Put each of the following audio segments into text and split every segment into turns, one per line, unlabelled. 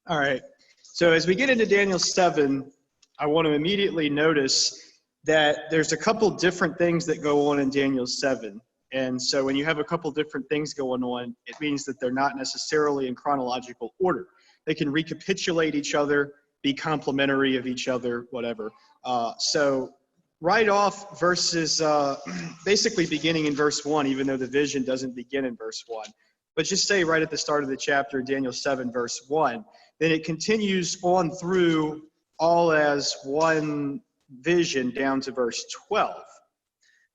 All right. So as we get into Daniel 7, I want to immediately notice that there's a couple different things that go on in Daniel 7. And so when you have a couple different things going on, it means that they're not necessarily in chronological order. They can recapitulate each other, be complementary of each other, whatever. So right off verses, basically beginning in verse 1, even though the vision doesn't begin in verse 1. But just say right at the start of the chapter, Daniel 7, verse 1. Then it continues on through all as one vision down to verse 12.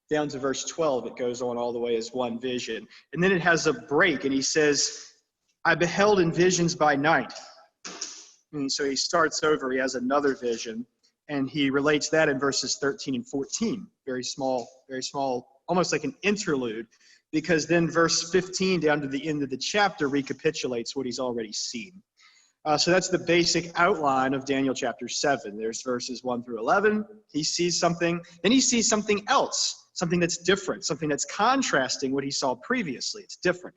Down to verse 12, it goes on all the way as one vision. And then it has a break, and he says, I beheld in visions by night. And so he starts over, he has another vision, and he relates that in verses 13 and 14. Very small, almost like an interlude, because then verse 15 down to the end of the chapter recapitulates what he's already seen. So that's the basic outline of Daniel chapter 7. There's verses 1 through 11. He sees something. Then he sees something else, something that's different, something that's contrasting what he saw previously. It's different.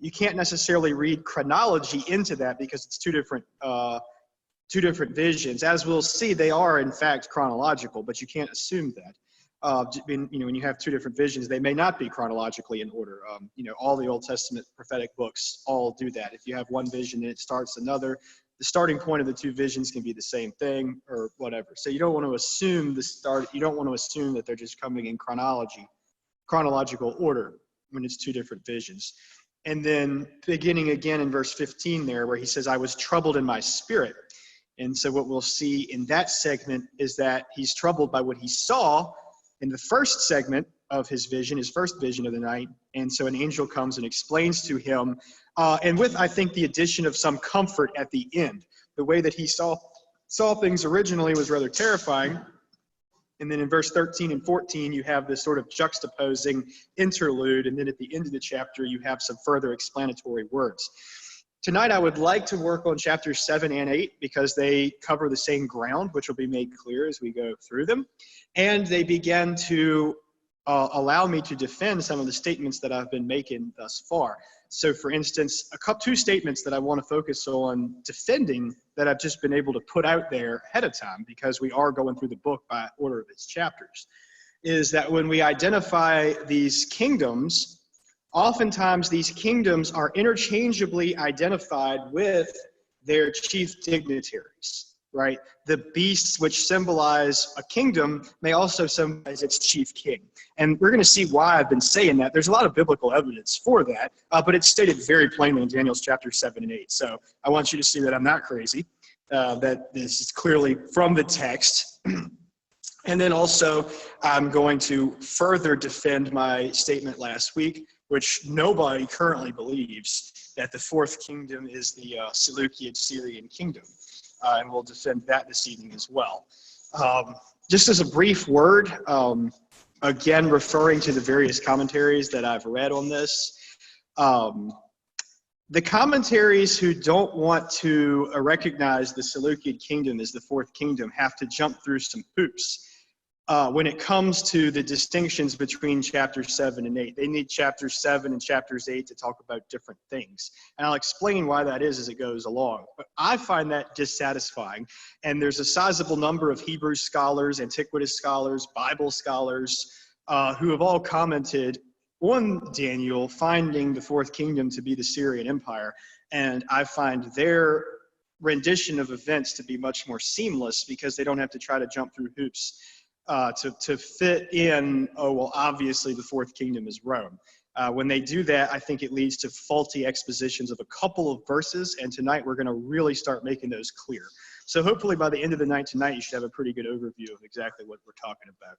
You can't necessarily read chronology into that because it's two different visions. As we'll see, they are, in fact, chronological, but you can't assume that. When you have two different visions, they may not be chronologically in order. All the Old Testament prophetic books all do that. If you have one vision and it starts another, the starting point of the two visions can be the same thing or whatever. So you don't want to assume you don't want to assume that they're just coming in chronological order when it's two different visions. And then beginning again in verse 15 there, where he says, I was troubled in my spirit. And so what we'll see in that segment is that he's troubled by what he saw in the first segment of his vision, his first vision of the night. And so an angel comes and explains to him, and with, I think, the addition of some comfort at the end. The way that he saw things originally was rather terrifying. And then in verse 13 and 14, you have this sort of juxtaposing interlude. And then at the end of the chapter, you have some further explanatory words. Tonight, I would like to work on chapters 7 and 8 because they cover the same ground, which will be made clear as we go through them. And they begin to allow me to defend some of the statements that I've been making thus far. So, for instance, two statements that I want to focus on defending that I've just been able to put out there ahead of time because we are going through the book by order of its chapters, is that when we identify these kingdoms, oftentimes these kingdoms are interchangeably identified with their chief dignitaries, right? The beasts which symbolize a kingdom may also symbolize its chief king. And we're going to see why I've been saying that. There's a lot of biblical evidence for that, but it's stated very plainly in Daniel's chapter 7 and 8. So I want you to see that I'm not crazy, that this is clearly from the text. And then also, I'm going to further defend my statement last week, which nobody currently believes, that the fourth kingdom is the Seleucid Syrian kingdom. And we'll defend that this evening as well. Just as a brief word, again, referring to the various commentaries that I've read on this, the commentaries who don't want to recognize the Seleucid kingdom as the fourth kingdom have to jump through some hoops. When it comes to the distinctions between chapters 7 and 8. They need chapters 7 and chapters 8 to talk about different things. And I'll explain why that is as it goes along. But I find that dissatisfying. And there's a sizable number of Hebrew scholars, antiquitous scholars, Bible scholars, who have all commented on Daniel finding the fourth kingdom to be the Syrian Empire. And I find their rendition of events to be much more seamless because they don't have to try to jump through hoops to fit in, oh, well, obviously the fourth kingdom is Rome. When they do that, I think it leads to faulty expositions of a couple of verses, and tonight we're going to really start making those clear. So hopefully by the end of the night tonight, you should have a pretty good overview of exactly what we're talking about.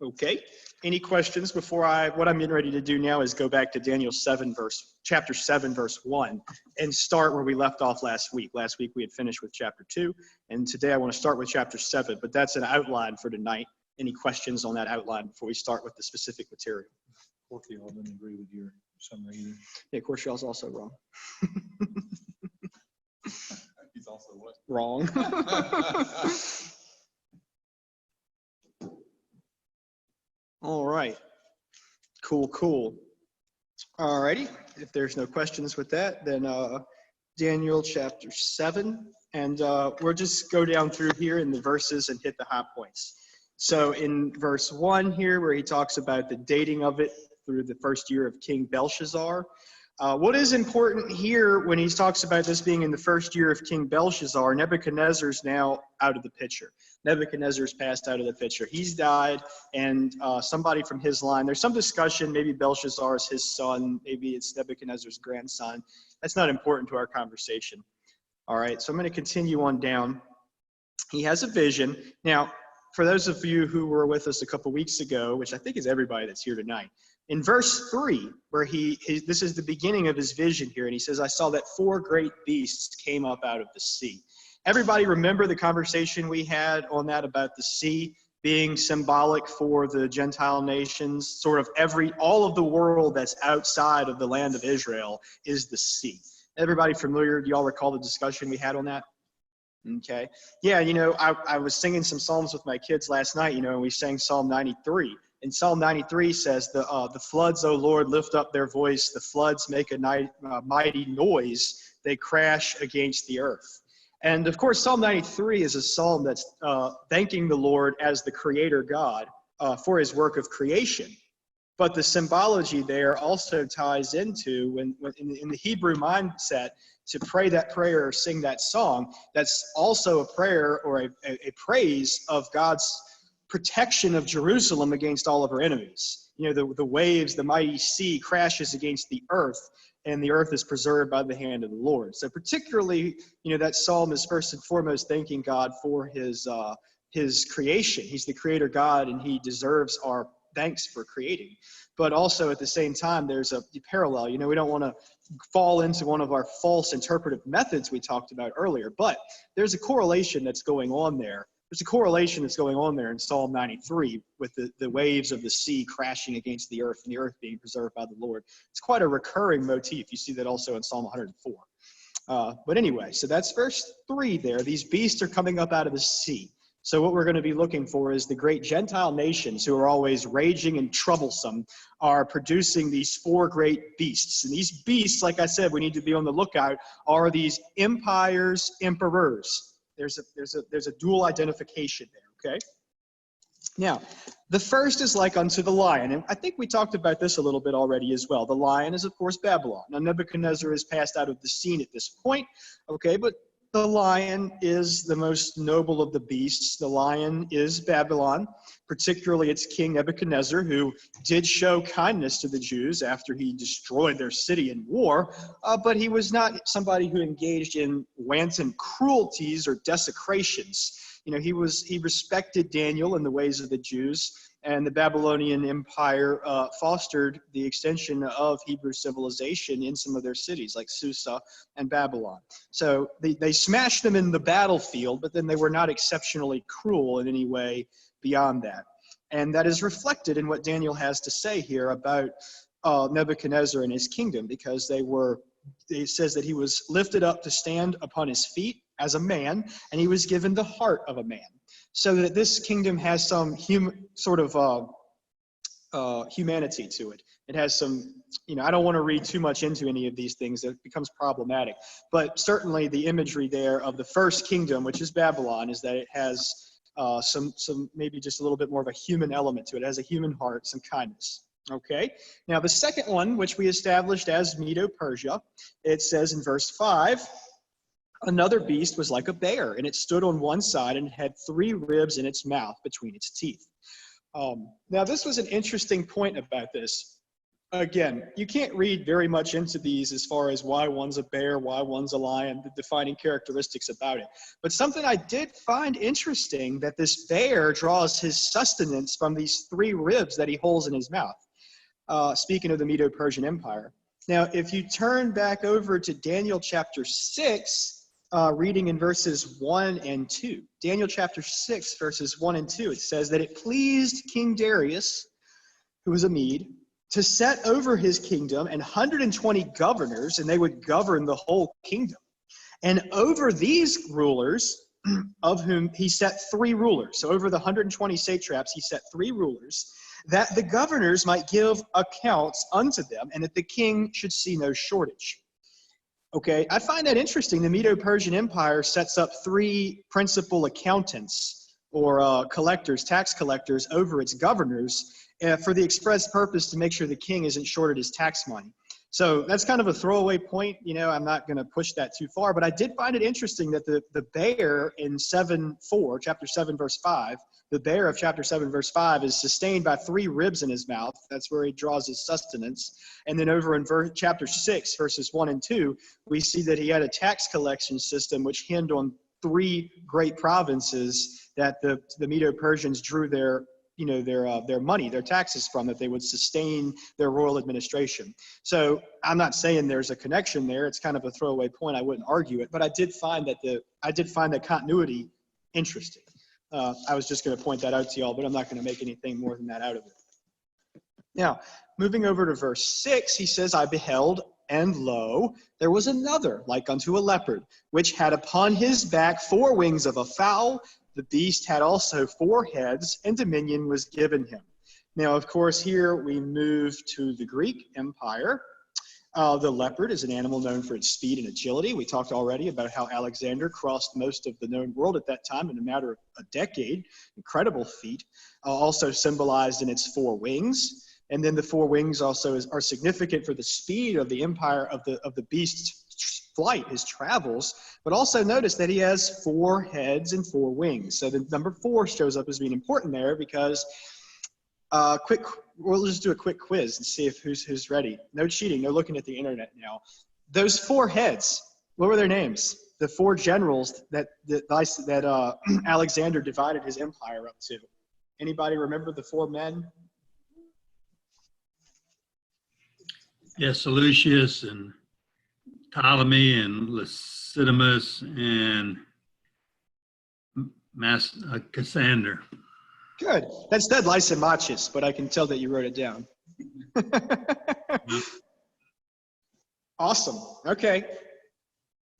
Okay, any questions before what I'm getting ready to do now is go back to chapter 7, verse 1, and start where we left off last week. Last week we had finished with chapter 2, and today I want to start with chapter 7, but that's an outline for tonight. Any questions on that outline before we start with the specific material?
Corfield didn't agree with your summary either.
Yeah, Corfield also wrong.
He's also what?
Wrong. All right. Cool. All righty. If there's no questions with that, then Daniel chapter 7, and we'll just go down through here in the verses and hit the high points. So in verse 1 here, where he talks about the dating of it through the first year of King Belshazzar, what is important here when he talks about this being in the first year of King Belshazzar, Nebuchadnezzar's now out of the picture. Nebuchadnezzar's passed out of the picture. He's died, and somebody from his line, there's some discussion, maybe Belshazzar is his son, maybe it's Nebuchadnezzar's grandson. That's not important to our conversation. All right, so I'm going to continue on down. He has a vision. Now, for those of you who were with us a couple weeks ago, which I think is everybody that's here tonight, in verse 3, where this is the beginning of his vision here, and he says, I saw that 4 great beasts came up out of the sea. Everybody remember the conversation we had on that about the sea being symbolic for the Gentile nations? Sort of all of the world that's outside of the land of Israel is the sea. Everybody familiar? Do y'all recall the discussion we had on that? Okay. Yeah, I was singing some psalms with my kids last night, and we sang Psalm 93. And Psalm 93 says, the floods, O Lord, lift up their voice. The floods make a mighty noise. They crash against the earth. And of course, Psalm 93 is a psalm that's thanking the Lord as the creator God for his work of creation. But the symbology there also ties into, when in the Hebrew mindset, to pray that prayer or sing that song, that's also a prayer or a praise of God's protection of Jerusalem against all of her enemies. The waves, the mighty sea crashes against the earth, and the earth is preserved by the hand of the Lord. So particularly, that psalm is first and foremost thanking God for his creation. He's the creator God, and he deserves our thanks for creating. But also at the same time, there's a parallel. We don't want to fall into one of our false interpretive methods we talked about earlier, but there's a correlation that's going on there. There's a correlation that's going on there in Psalm 93 with the waves of the sea crashing against the earth and the earth being preserved by the Lord. It's quite a recurring motif. You see that also in Psalm 104. But anyway, so that's verse 3 there. These beasts are coming up out of the sea. So what we're going to be looking for is the great Gentile nations who are always raging and troublesome are producing these 4 great beasts. And these beasts, like I said, we need to be on the lookout, are these empires, emperors. There's a dual identification there, okay? Now, the first is like unto the lion, and I think we talked about this a little bit already as well. The lion is, of course, Babylon. Now, Nebuchadnezzar has passed out of the scene at this point, okay, but the lion is the most noble of the beasts. The lion is Babylon, particularly its king Nebuchadnezzar, who did show kindness to the Jews after he destroyed their city in war, but he was not somebody who engaged in wanton cruelties or desecrations. He respected Daniel and the ways of the Jews, and the Babylonian Empire fostered the extension of Hebrew civilization in some of their cities, like Susa and Babylon. So they smashed them in the battlefield, but then they were not exceptionally cruel in any way beyond that. And that is reflected in what Daniel has to say here about Nebuchadnezzar and his kingdom, because it says that he was lifted up to stand upon his feet as a man, and he was given the heart of a man. So that this kingdom has some humanity to it. It has some, I don't want to read too much into any of these things. It becomes problematic. But certainly the imagery there of the first kingdom, which is Babylon, is that it has some maybe just a little bit more of a human element to it. It has a human heart, some kindness. Okay. Now the second one, which we established as Medo-Persia, it says in verse 5, another beast was like a bear, and it stood on one side and had 3 ribs in its mouth between its teeth. Now, this was an interesting point about this. Again, you can't read very much into these as far as why one's a bear, why one's a lion, the defining characteristics about it. But something I did find interesting, that this bear draws his sustenance from these 3 ribs that he holds in his mouth. Speaking of the Medo-Persian Empire. Now, if you turn back over to Daniel chapter 6, reading in verses 1 and 2. Daniel chapter 6, verses 1 and 2, it says that it pleased King Darius, who was a Mede, to set over his kingdom 120 governors, and they would govern the whole kingdom. And over these rulers, of whom he set 3 rulers. So over the 120 satraps, he set 3 rulers, that the governors might give accounts unto them, and that the king should see no shortage. Okay, I find that interesting. The Medo-Persian Empire sets up three principal accountants or collectors, tax collectors over its governors for the express purpose to make sure the king isn't shorted his tax money. So that's kind of a throwaway point. You know, I'm not going to push that too far, but I did find it interesting that the bear in chapter 7, verse 5, the bear of chapter 7, verse 5 is sustained by 3 ribs in his mouth. That's where he draws his sustenance. And then over in chapter 6, verses 1 and 2, we see that he had a tax collection system which hinged on 3 great provinces that the Medo-Persians drew their money, their taxes from, that they would sustain their royal administration. So I'm not saying there's a connection there. It's kind of a throwaway point. I wouldn't argue it, but I did find that continuity interesting. I was just going to point that out to y'all, but I'm not going to make anything more than that out of it. Now, moving over to verse 6, he says, I beheld, and lo, there was another like unto a leopard, which had upon his back 4 wings of a fowl. The beast had also 4 heads, and dominion was given him. Now, of course, here we move to the Greek Empire. The leopard is an animal known for its speed and agility. We talked already about how Alexander crossed most of the known world at that time in a matter of a decade. Incredible feat. Also symbolized in its 4 wings. And then the 4 wings also are significant for the speed of the empire of the beast's flight, his travels. But also notice that he has 4 heads and 4 wings. So the number 4 shows up as being important there because we'll just do a quick quiz and see if who's ready. No cheating, no looking at the internet now. Those 4 heads, what were their names? The 4 generals that Alexander divided his empire up to. Anybody remember the 4 men?
Yes, Seleucus and Ptolemy and Lysidamus and Cassander.
Good. That said Lysimachus, but I can tell that you wrote it down. Awesome. Okay.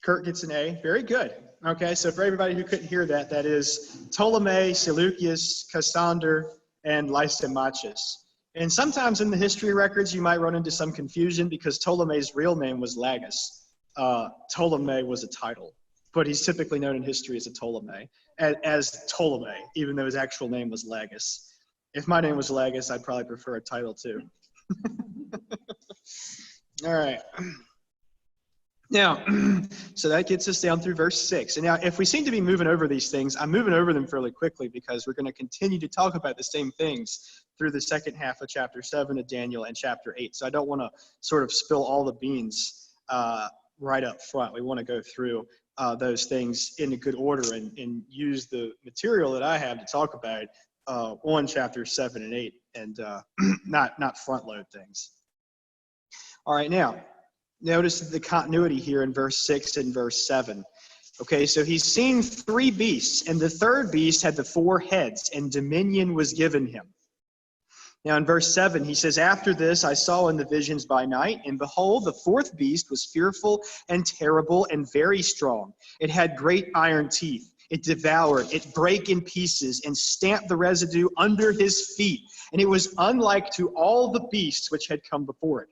Kurt gets an A. Very good. Okay, so for everybody who couldn't hear that, that is Ptolemy, Seleucus, Cassander, and Lysimachus. And sometimes in the history records, you might run into some confusion because Ptolemy's real name was Lagus. Ptolemy was a title, but he's typically known in history as a Ptolemy, as Ptolemy, even though his actual name was Lagus. If my name was Lagus, I'd probably prefer a title too. All right. Now, so that gets us down through verse 6. And now, if we seem to be moving over these things, I'm moving over them fairly quickly because we're going to continue to talk about the same things through the second half of chapter 7 of Daniel and chapter 8. So I don't want to sort of spill all the beans right up front. We want to go through those things in a good order and use the material that I have to talk about on chapter 7 and 8 and not front load things. All right, now, notice the continuity here in verse 6 and verse 7. Okay, so he's seen 3 beasts, and the 3rd beast had the 4 heads, and dominion was given him. Now in verse 7, he says, After this I saw in the visions by night, and behold, the 4th beast was fearful and terrible and very strong. It had great iron teeth. It devoured, it brake in pieces, and stamped the residue under his feet. And it was unlike to all the beasts which had come before it.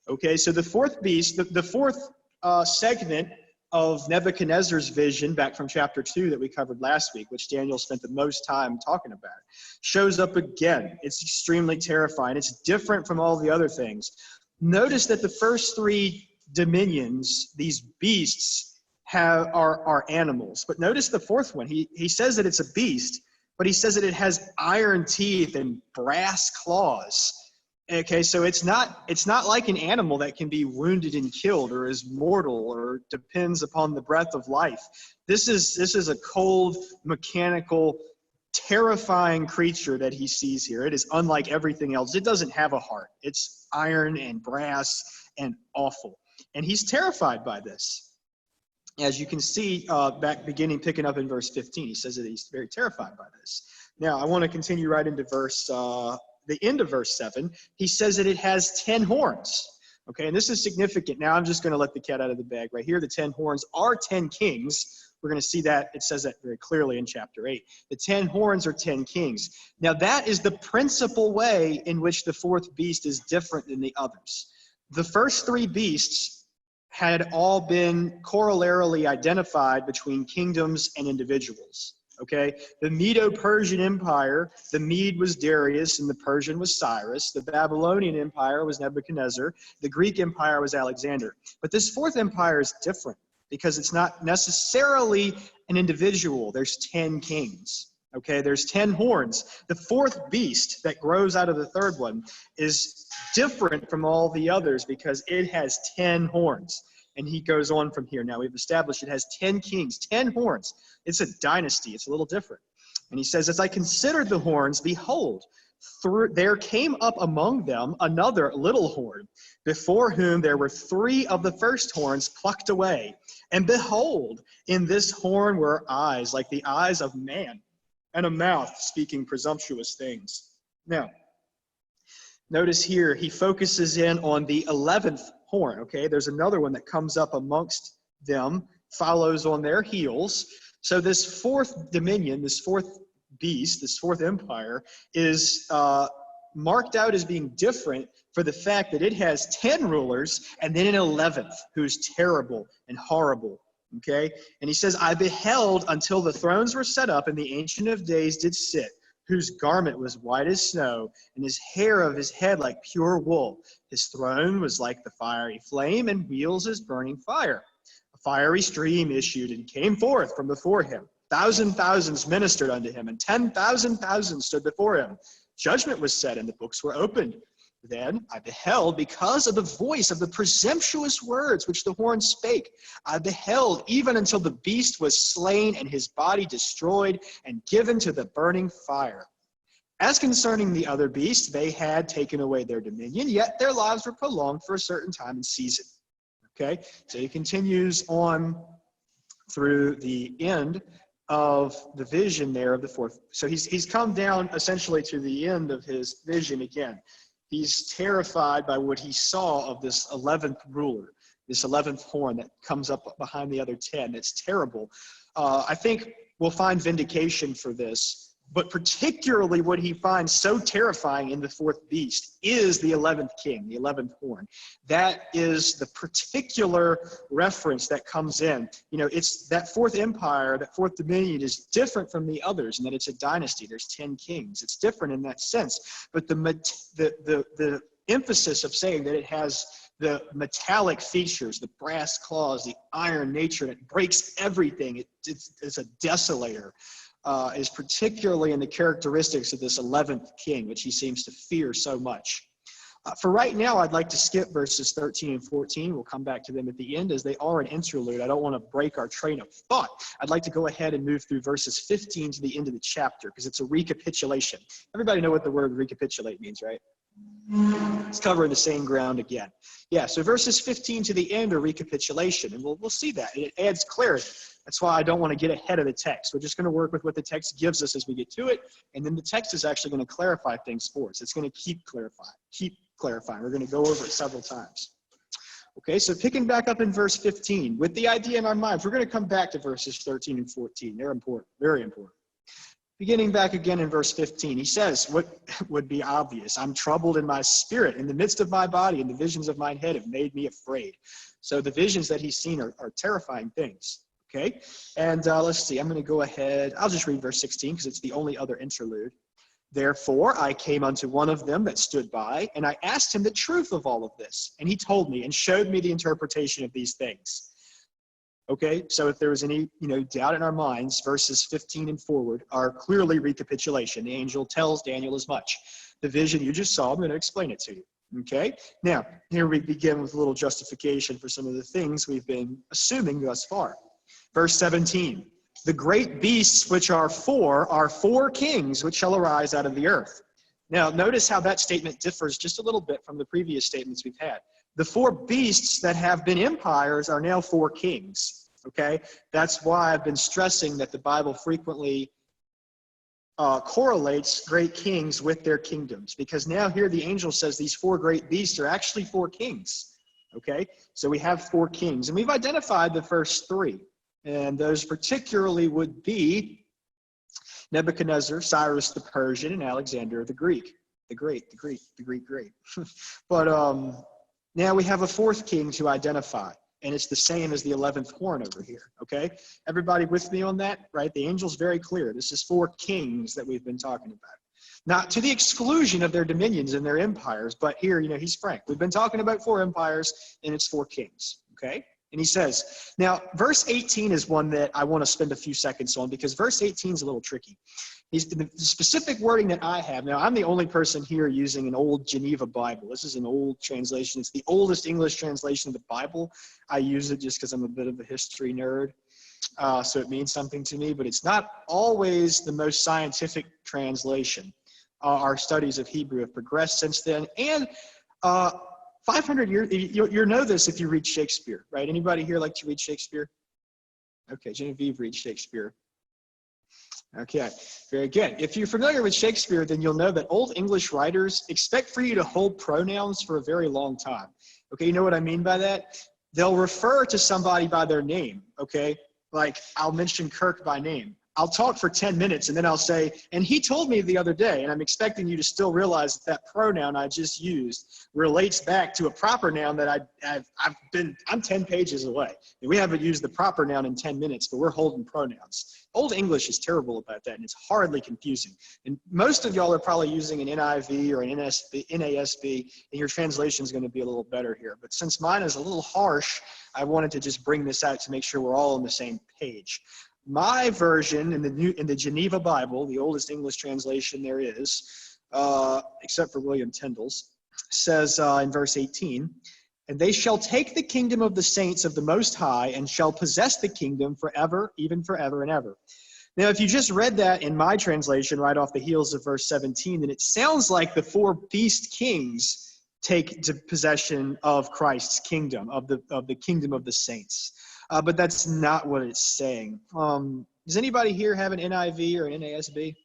Okay, so the 4th beast, the 4th segment of Nebuchadnezzar's vision back from chapter 2 that we covered last week, which Daniel spent the most time talking about, shows up again. It's extremely terrifying. It's different from all the other things. Notice that the first 3 dominions, these beasts, are animals. But notice the 4th one. He says that it's a beast, but he says that it has iron teeth and brass claws. Okay, so it's not like an animal that can be wounded and killed or is mortal or depends upon the breath of life. This is a cold, mechanical, terrifying creature that he sees here. It is unlike everything else. It doesn't have a heart. It's iron and brass and awful. And he's terrified by this. As you can see picking up in verse 15, he says that he's very terrified by this. Now, I want to continue right into the end of verse 7, he says that it has 10 horns. Okay, and this is significant. Now I'm just going to let the cat out of the bag right here. The 10 horns are 10 kings. We're going to see that. It says that very clearly in chapter 8. The 10 horns are 10 kings. Now that is the principal way in which the 4th beast is different than the others. The first 3 beasts had all been corollarily identified between kingdoms and individuals. Okay, the Medo-Persian Empire, the Mede was Darius and the Persian was Cyrus. The Babylonian Empire was Nebuchadnezzar. The Greek Empire was Alexander. But this fourth empire is different because it's not necessarily an individual. There's 10 kings. Okay, there's 10 horns. The fourth beast that grows out of the third one is different from all the others because it has 10 horns. And he goes on from here. Now we've established it has 10 kings, 10 horns. It's a dynasty. It's a little different. And he says, as I considered the horns, behold, there came up among them another little horn, before whom there were 3 of the first horns plucked away. And behold, in this horn were eyes like the eyes of man, and a mouth speaking presumptuous things. Now, notice here, he focuses in on the 11th horn, okay? There's another one that comes up amongst them, follows on their heels. So this fourth dominion, this fourth beast, this fourth empire is marked out as being different for the fact that it has 10 rulers and then an 11th who's terrible and horrible. Okay, and he says, I beheld until the thrones were set up, and the Ancient of Days did sit, whose garment was white as snow, and his hair of his head like pure wool. His throne was like the fiery flame, and wheels as burning fire. A fiery stream issued and came forth from before him. Thousands ministered unto him, and 10,000 stood before him. Judgment was said, and the books were opened. Then I beheld, because of the voice of the presumptuous words which the horn spake, I beheld even until the beast was slain and his body destroyed and given to the burning fire. As concerning the other beasts, they had taken away their dominion, yet their lives were prolonged for a certain time and season. Okay, so he continues on through the end of the vision there of the fourth. So he's come down essentially to the end of his vision again. He's terrified by what he saw of this 11th ruler, this 11th horn that comes up behind the other 10. It's terrible. I think we'll find vindication for this, but particularly what he finds so terrifying in the fourth beast is the 11th king, the 11th horn. That is the particular reference that comes in. You know, it's that fourth empire, that fourth dominion is different from the others in that it's a dynasty. There's 10 kings. It's different in that sense. But the emphasis of saying that it has the metallic features, the brass claws, the iron nature, and it breaks everything. It's a desolator. Is particularly in the characteristics of this 11th king, which he seems to fear so much. For right now, I'd like to skip verses 13 and 14. We'll come back to them at the end as they are an interlude. I don't want to break our train of thought. I'd like to go ahead and move through verses 15 to the end of the chapter because it's a recapitulation. Everybody know what the word recapitulate means, right? It's covering the same ground again. Yeah, so verses 15 to the end are recapitulation, and we'll see that. It adds clarity. That's why I don't want to get ahead of the text. We're just going to work with what the text gives us as we get to it, and then the text is actually going to clarify things for us. It's going to keep clarifying. We're going to go over it several times. Okay, so picking back up in verse 15, with the idea in our minds, we're going to come back to verses 13 and 14. They're important, very important. Beginning back again in verse 15, he says what would be obvious. I'm troubled in my spirit. In the midst of my body, and the visions of mine head have made me afraid. So the visions that he's seen are terrifying things. Okay, and let's see. I'm going to go ahead. I'll just read verse 16 because it's the only other interlude. Therefore, I came unto one of them that stood by, and I asked him the truth of all of this. And he told me and showed me the interpretation of these things. Okay, so if there was any doubt in our minds, verses 15 and forward are clearly recapitulation. The angel tells Daniel as much. The vision you just saw, I'm going to explain it to you. Okay, now here we begin with a little justification for some of the things we've been assuming thus far. Verse 17, the great beasts which are four kings which shall arise out of the earth. Now notice how that statement differs just a little bit from the previous statements we've had. The 4 beasts that have been empires are now 4 kings, okay? That's why I've been stressing that the Bible frequently correlates great kings with their kingdoms, because now here the angel says these 4 great beasts are actually 4 kings, okay? So we have 4 kings, and we've identified the first 3, and those particularly would be Nebuchadnezzar, Cyrus the Persian, and Alexander the Greek. The Greek. But now we have a 4th king to identify. And it's the same as the 11th horn over here, okay? Everybody with me on that, right? The angel's very clear. This is 4 kings that we've been talking about. Not to the exclusion of their dominions and their empires, but here, he's frank. We've been talking about 4 empires, and it's 4 kings, okay? And he says, now, verse 18 is one that I want to spend a few seconds on because verse 18 is a little tricky. The specific wording that I have, now I'm the only person here using an old Geneva Bible. This is an old translation. It's the oldest English translation of the Bible. I use it just because I'm a bit of a history nerd. So it means something to me, but it's not always the most scientific translation. Our studies of Hebrew have progressed since then. And 500 years, you'll know this if you read Shakespeare, right? Anybody here like to read Shakespeare? Okay, Genevieve reads Shakespeare. Okay, very good. If you're familiar with Shakespeare, then you'll know that Old English writers expect for you to hold pronouns for a very long time. Okay, you know what I mean by that? They'll refer to somebody by their name, okay? Like, I'll mention Kirk by name. I'll talk for 10 minutes and then I'll say, and he told me the other day, and I'm expecting you to still realize that that pronoun I just used relates back to a proper noun that I'm 10 pages away. And we haven't used the proper noun in 10 minutes, but we're holding pronouns. Old English is terrible about that, and it's hardly confusing. And most of y'all are probably using an NIV or an NASB, and your translation is going to be a little better here. But since mine is a little harsh, I wanted to just bring this out to make sure we're all on the same page. My version in the Geneva Bible, the oldest English translation there is, except for William Tyndale's, says in verse 18, "And they shall take the kingdom of the saints of the Most High and shall possess the kingdom forever, even forever and ever." Now, if you just read that in my translation right off the heels of verse 17, then it sounds like the 4 beast kings take possession of Christ's kingdom, of the kingdom of the saints. But that's not what it's saying. Does anybody here have an NIV or an NASB?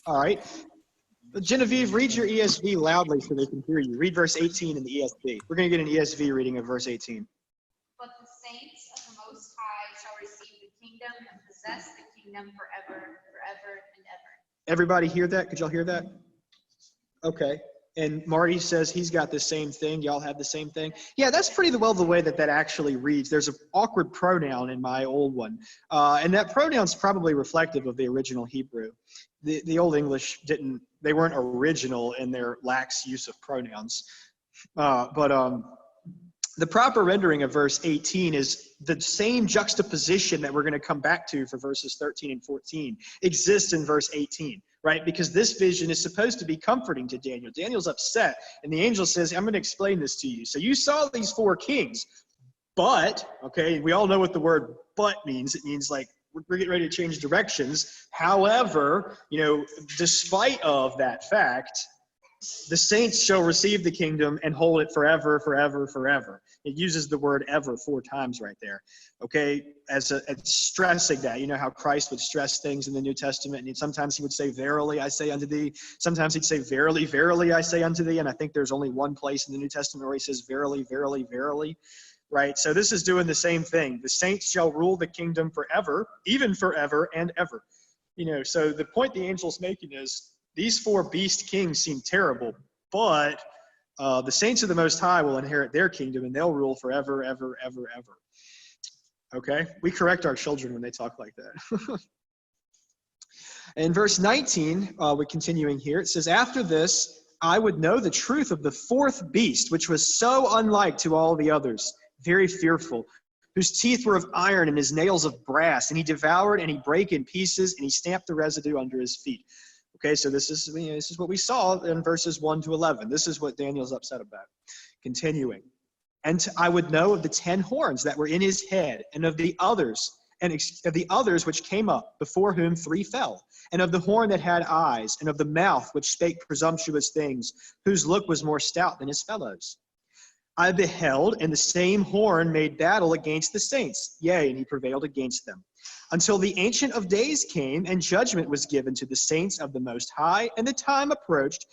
All right. Genevieve, read your ESV loudly so they can hear you. Read verse 18 in the ESV. We're going to get an ESV reading of verse 18.
"But the saints of the Most High shall receive the kingdom and possess the kingdom forever and ever."
Everybody hear that? Could y'all hear that? Okay. And Marty says he's got the same thing. Y'all have the same thing? Yeah, that's pretty well the way that actually reads. There's an awkward pronoun in my old one. And that pronoun's probably reflective of the original Hebrew. The Old English they weren't original in their lax use of pronouns. The proper rendering of verse 18 is the same juxtaposition that we're going to come back to for verses 13 and 14 exists in verse 18. Right? Because this vision is supposed to be comforting to Daniel. Daniel's upset, and the angel says, I'm going to explain this to you. So you saw these 4 kings, but, okay, we all know what the word but means. It means like we're getting ready to change directions. However, despite of that fact, the saints shall receive the kingdom and hold it forever, forever, forever. It uses the word ever 4 times right there, okay, as stressing that. You know how Christ would stress things in the New Testament, and sometimes he would say, verily I say unto thee. Sometimes he'd say, verily, verily I say unto thee, and I think there's only one place in the New Testament where he says, verily, verily, verily, right? So this is doing the same thing. The saints shall rule the kingdom forever, even forever and ever. So the point the angel's making is, these 4 beast kings seem terrible, but the saints of the Most High will inherit their kingdom, and they'll rule forever, ever, ever, ever. Okay? We correct our children when they talk like that. In verse 19, we're continuing here. It says, "After this, I would know the truth of the 4th beast, which was so unlike to all the others, very fearful, whose teeth were of iron and his nails of brass, and he devoured and he brake in pieces, and he stamped the residue under his feet." Okay, so this is what we saw in verses 1 to 11. This is what Daniel's upset about. Continuing. "And I would know of the 10 horns that were in his head, and of the others, which came up, before whom 3 fell, and of the horn that had eyes, and of the mouth which spake presumptuous things, whose look was more stout than his fellows. I beheld, and the same horn made battle against the saints, yea, and he prevailed against them, until the Ancient of Days came, and judgment was given to the saints of the Most High, and the time approached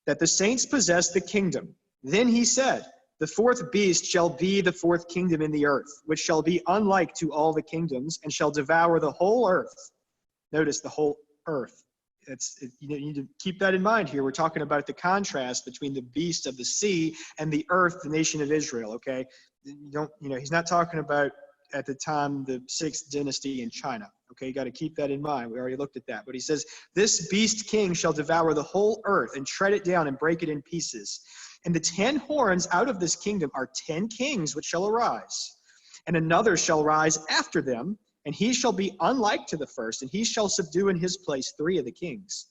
that the saints possessed the kingdom. Then he said, the 4th beast shall be the 4th kingdom in the earth, which shall be unlike to all the kingdoms, and shall devour the whole earth." Notice the whole earth. You need to keep that in mind here. We're talking about the contrast between the beast of the sea and the earth, the nation of Israel, okay? He's not talking about at the time the 6th dynasty in China, okay? You got to keep that in mind. We already looked at that. But he says, this beast king shall devour the whole earth and tread it down and break it in pieces. And the 10 horns out of this kingdom are 10 kings which shall arise. And another shall rise after them, and he shall be unlike to the first, and he shall subdue in his place 3 of the kings.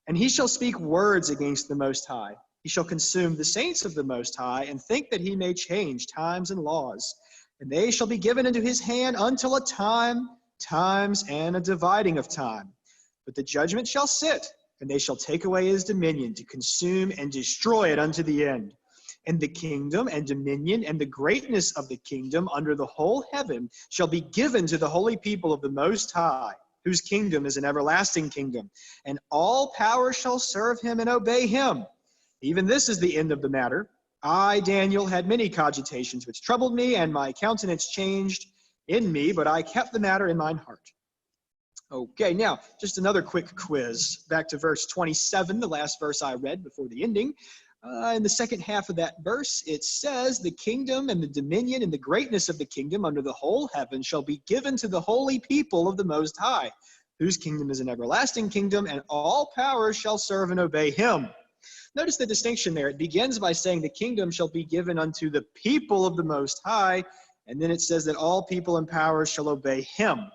And he shall speak words against the Most High. He shall consume the saints of the Most High, and think that he may change times and laws. And they shall be given into his hand until a time, times, and a dividing of time. But the judgment shall sit, and they shall take away his dominion to consume and destroy it unto the end. And the kingdom and dominion and the greatness of the kingdom under the whole heaven shall be given to the holy people of the Most High, whose kingdom is an everlasting kingdom. And all power shall serve him and obey him. Even this is the end of the matter. I, Daniel, had many cogitations which troubled me, and my countenance changed in me, but I kept the matter in mine heart. Okay, now, just another quick quiz. Back to verse 27, the last verse I read before the ending. In the second half of that verse, it says, the kingdom and the dominion and the greatness of the kingdom under the whole heaven shall be given to the holy people of the Most High, whose kingdom is an everlasting kingdom, and all power shall serve and obey him. Notice the distinction there. It begins by saying the kingdom shall be given unto the people of the Most High, and then it says that all people and powers shall obey him.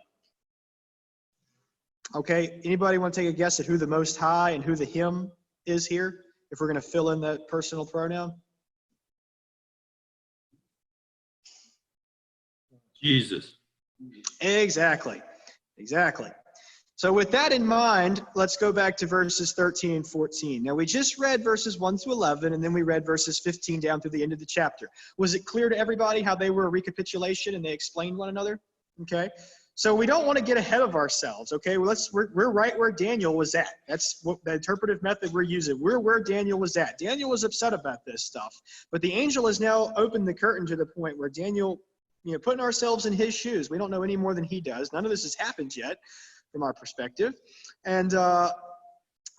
Okay, anybody want to take a guess at who the Most High and who the him is here, if we're going to fill in that personal pronoun?
Jesus.
Exactly. So with that in mind, let's go back to verses 13 and 14. Now, we just read verses 1 through 11, and then we read verses 15 down through the end of the chapter. Was it clear to everybody how they were a recapitulation and they explained one another? Okay. So we don't want to get ahead of ourselves, okay? We're right where Daniel was at. That's what the interpretive method we're using. We're where Daniel was at. Daniel was upset about this stuff. But the angel has now opened the curtain to the point where Daniel, putting ourselves in his shoes. We don't know any more than he does. None of this has happened yet from our perspective. And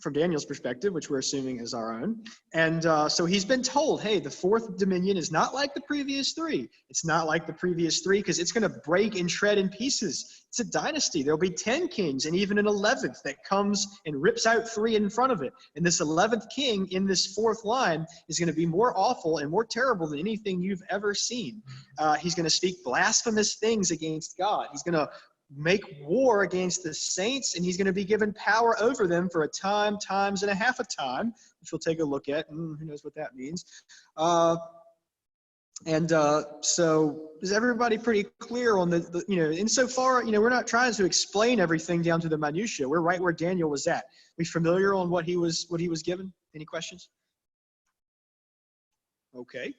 from Daniel's perspective, which we're assuming is our own. And so he's been told, hey, the 4th dominion is not like the previous 3. It's not like the previous 3 because it's going to break and shred in pieces. It's a dynasty. There'll be 10 kings and even an 11th that comes and rips out 3 in front of it. And this 11th king in this 4th line is going to be more awful and more terrible than anything you've ever seen. He's going to speak blasphemous things against God. He's going to make war against the saints, and he's going to be given power over them for a time, times, and a half a time, which we'll take a look at. Who knows what that means? So is everybody pretty clear on the insofar, we're not trying to explain everything down to the minutia. We're right where Daniel was at. We familiar on what he was given? Any questions? Okay.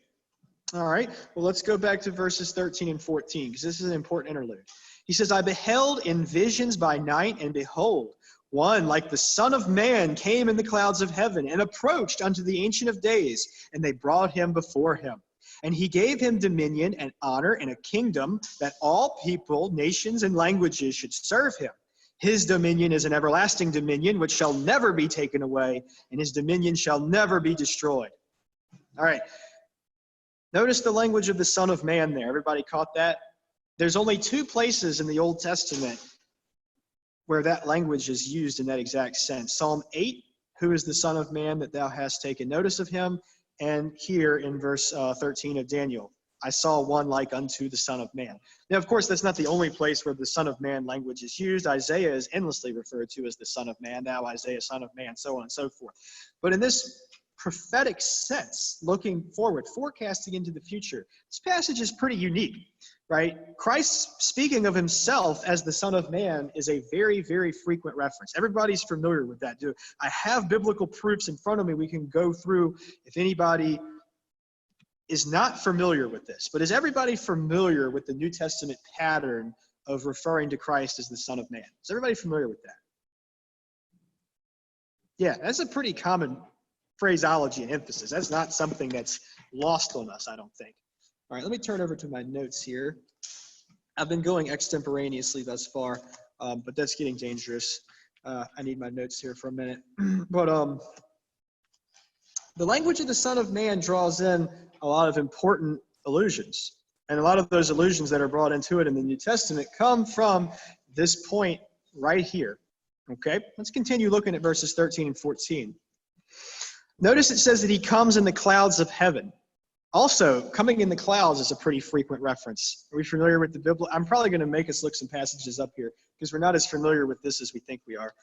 All right. Well, let's go back to verses 13 and 14, because this is an important interlude. He says, I beheld in visions by night, and behold, one like the Son of Man came in the clouds of heaven, and approached unto the Ancient of Days, and they brought him before him. And he gave him dominion and honor and a kingdom, that all people, nations, and languages should serve him. His dominion is an everlasting dominion, which shall never be taken away, and his dominion shall never be destroyed. All right. Notice the language of the Son of Man there. Everybody caught that? There's only 2 places in the Old Testament where that language is used in that exact sense. Psalm 8, who is the Son of Man that thou hast taken notice of him? And here in verse 13 of Daniel, I saw one like unto the Son of Man. Now, of course, that's not the only place where the Son of Man language is used. Isaiah is endlessly referred to as the Son of Man. Now Isaiah, Son of Man, so on and so forth. But in this prophetic sense, looking forward, forecasting into the future, this passage is pretty unique, right? Christ speaking of himself as the Son of Man is a very, very frequent reference. Everybody's familiar with that. I have biblical proofs in front of me we can go through if anybody is not familiar with this. But is everybody familiar with the New Testament pattern of referring to Christ as the Son of Man? Is everybody familiar with that? Yeah, that's a pretty common phraseology and emphasis. That's not something that's lost on us, I don't think. All right, let me turn over to my notes here. I've been going extemporaneously thus far, but that's getting dangerous. I need my notes here for a minute. But the language of the Son of Man draws in a lot of important allusions. And a lot of those allusions that are brought into it in the New Testament come from this point right here. Okay, let's continue looking at verses 13 and 14. Notice it says that he comes in the clouds of heaven. Also, coming in the clouds is a pretty frequent reference. Are we familiar with the Bible? I'm probably going to make us look some passages up here because we're not as familiar with this as we think we are.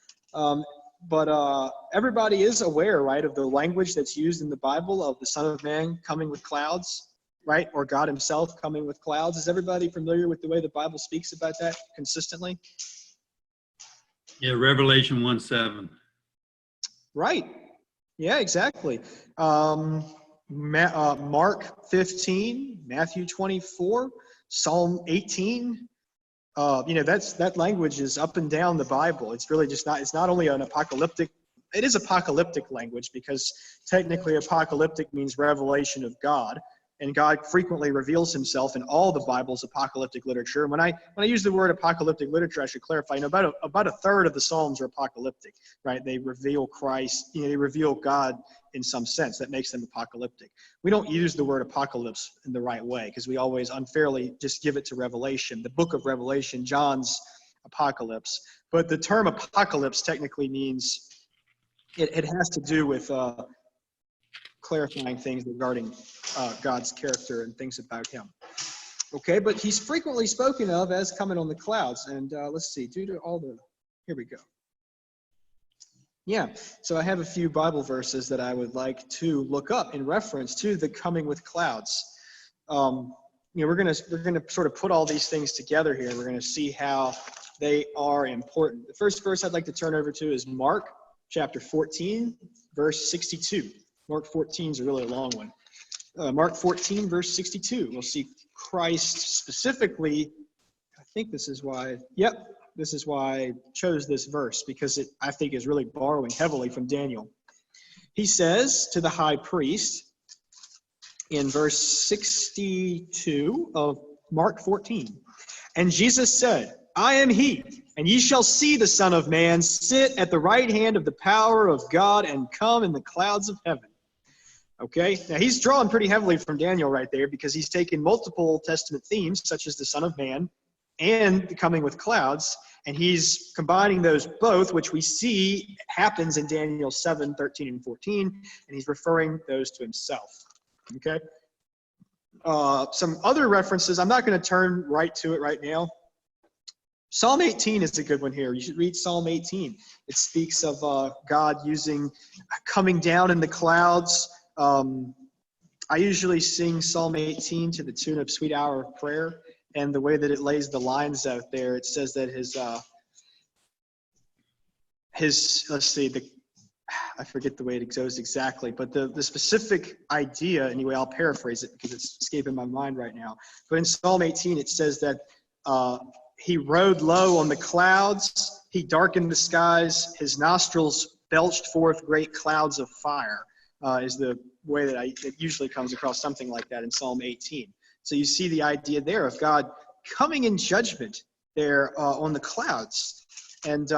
But everybody is aware, right, of the language that's used in the Bible of the Son of Man coming with clouds, right? Or God himself coming with clouds. Is everybody familiar with the way the Bible speaks about that consistently?
Yeah, Revelation 1:7.
Right. Yeah, exactly. Mark 15, Matthew 24, Psalm 18. That language is up and down the Bible. It's really just not, it's not only an apocalyptic, it is apocalyptic language because technically apocalyptic means revelation of God. And God frequently reveals himself in all the Bible's apocalyptic literature. And when I use the word apocalyptic literature, I should clarify, about a third of the Psalms are apocalyptic, right? They reveal Christ, they reveal God in some sense. That makes them apocalyptic. We don't use the word apocalypse in the right way because we always unfairly just give it to Revelation, the book of Revelation, John's apocalypse. But the term apocalypse technically means it has to do with clarifying things regarding God's character and things about him. Okay, but he's frequently spoken of as coming on the clouds. And let's see, here we go. Yeah, so I have a few Bible verses that I would like to look up in reference to the coming with clouds. We're gonna sort of put all these things together here. We're gonna see how they are important. The first verse I'd like to turn over to is Mark chapter 14, verse 62. Mark 14 is a really long one. Mark 14, verse 62. We'll see Christ specifically. I think this is why I chose this verse, because it, I think, is really borrowing heavily from Daniel. He says to the high priest in verse 62 of Mark 14, "And Jesus said, I am he, and ye shall see the Son of Man sit at the right hand of the power of God and come in the clouds of heaven." Okay, now he's drawing pretty heavily from Daniel right there because he's taken multiple Old Testament themes, such as the Son of Man and the coming with clouds, and he's combining those both, which we see happens in Daniel 7, 13, and 14, and he's referring those to himself. Okay? Some other references, I'm not going to turn right to it right now. Psalm 18 is a good one here. You should read Psalm 18. It speaks of God coming down in the clouds. I usually sing Psalm 18 to the tune of Sweet Hour of Prayer, and the way that it lays the lines out there, it says that I forget the way it goes exactly, but the specific idea, anyway, I'll paraphrase it because it's escaping my mind right now. But in Psalm 18, it says that he rode low on the clouds, he darkened the skies, his nostrils belched forth great clouds of fire, is the way that it usually comes across something like that in Psalm 18. So you see the idea there of God coming in judgment there on the clouds. And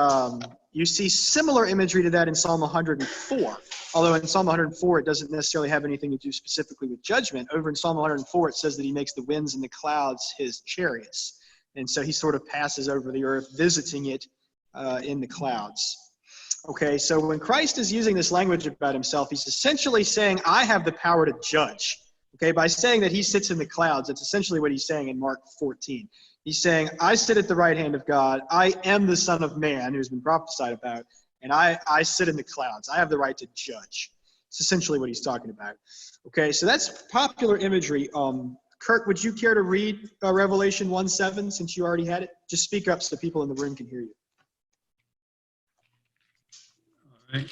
you see similar imagery to that in Psalm 104. Although in Psalm 104, it doesn't necessarily have anything to do specifically with judgment. Over in Psalm 104, it says that he makes the winds and the clouds his chariots. And so he sort of passes over the earth, visiting it in the clouds. Okay, so when Christ is using this language about himself, he's essentially saying, I have the power to judge. Okay, by saying that he sits in the clouds, that's essentially what he's saying in Mark 14. He's saying, I sit at the right hand of God. I am the Son of Man who's been prophesied about, and I sit in the clouds. I have the right to judge. It's essentially what he's talking about. Okay, so that's popular imagery. Kirk, would you care to read Revelation 1:7 since you already had it? Just speak up so people in the room can hear you.
All right.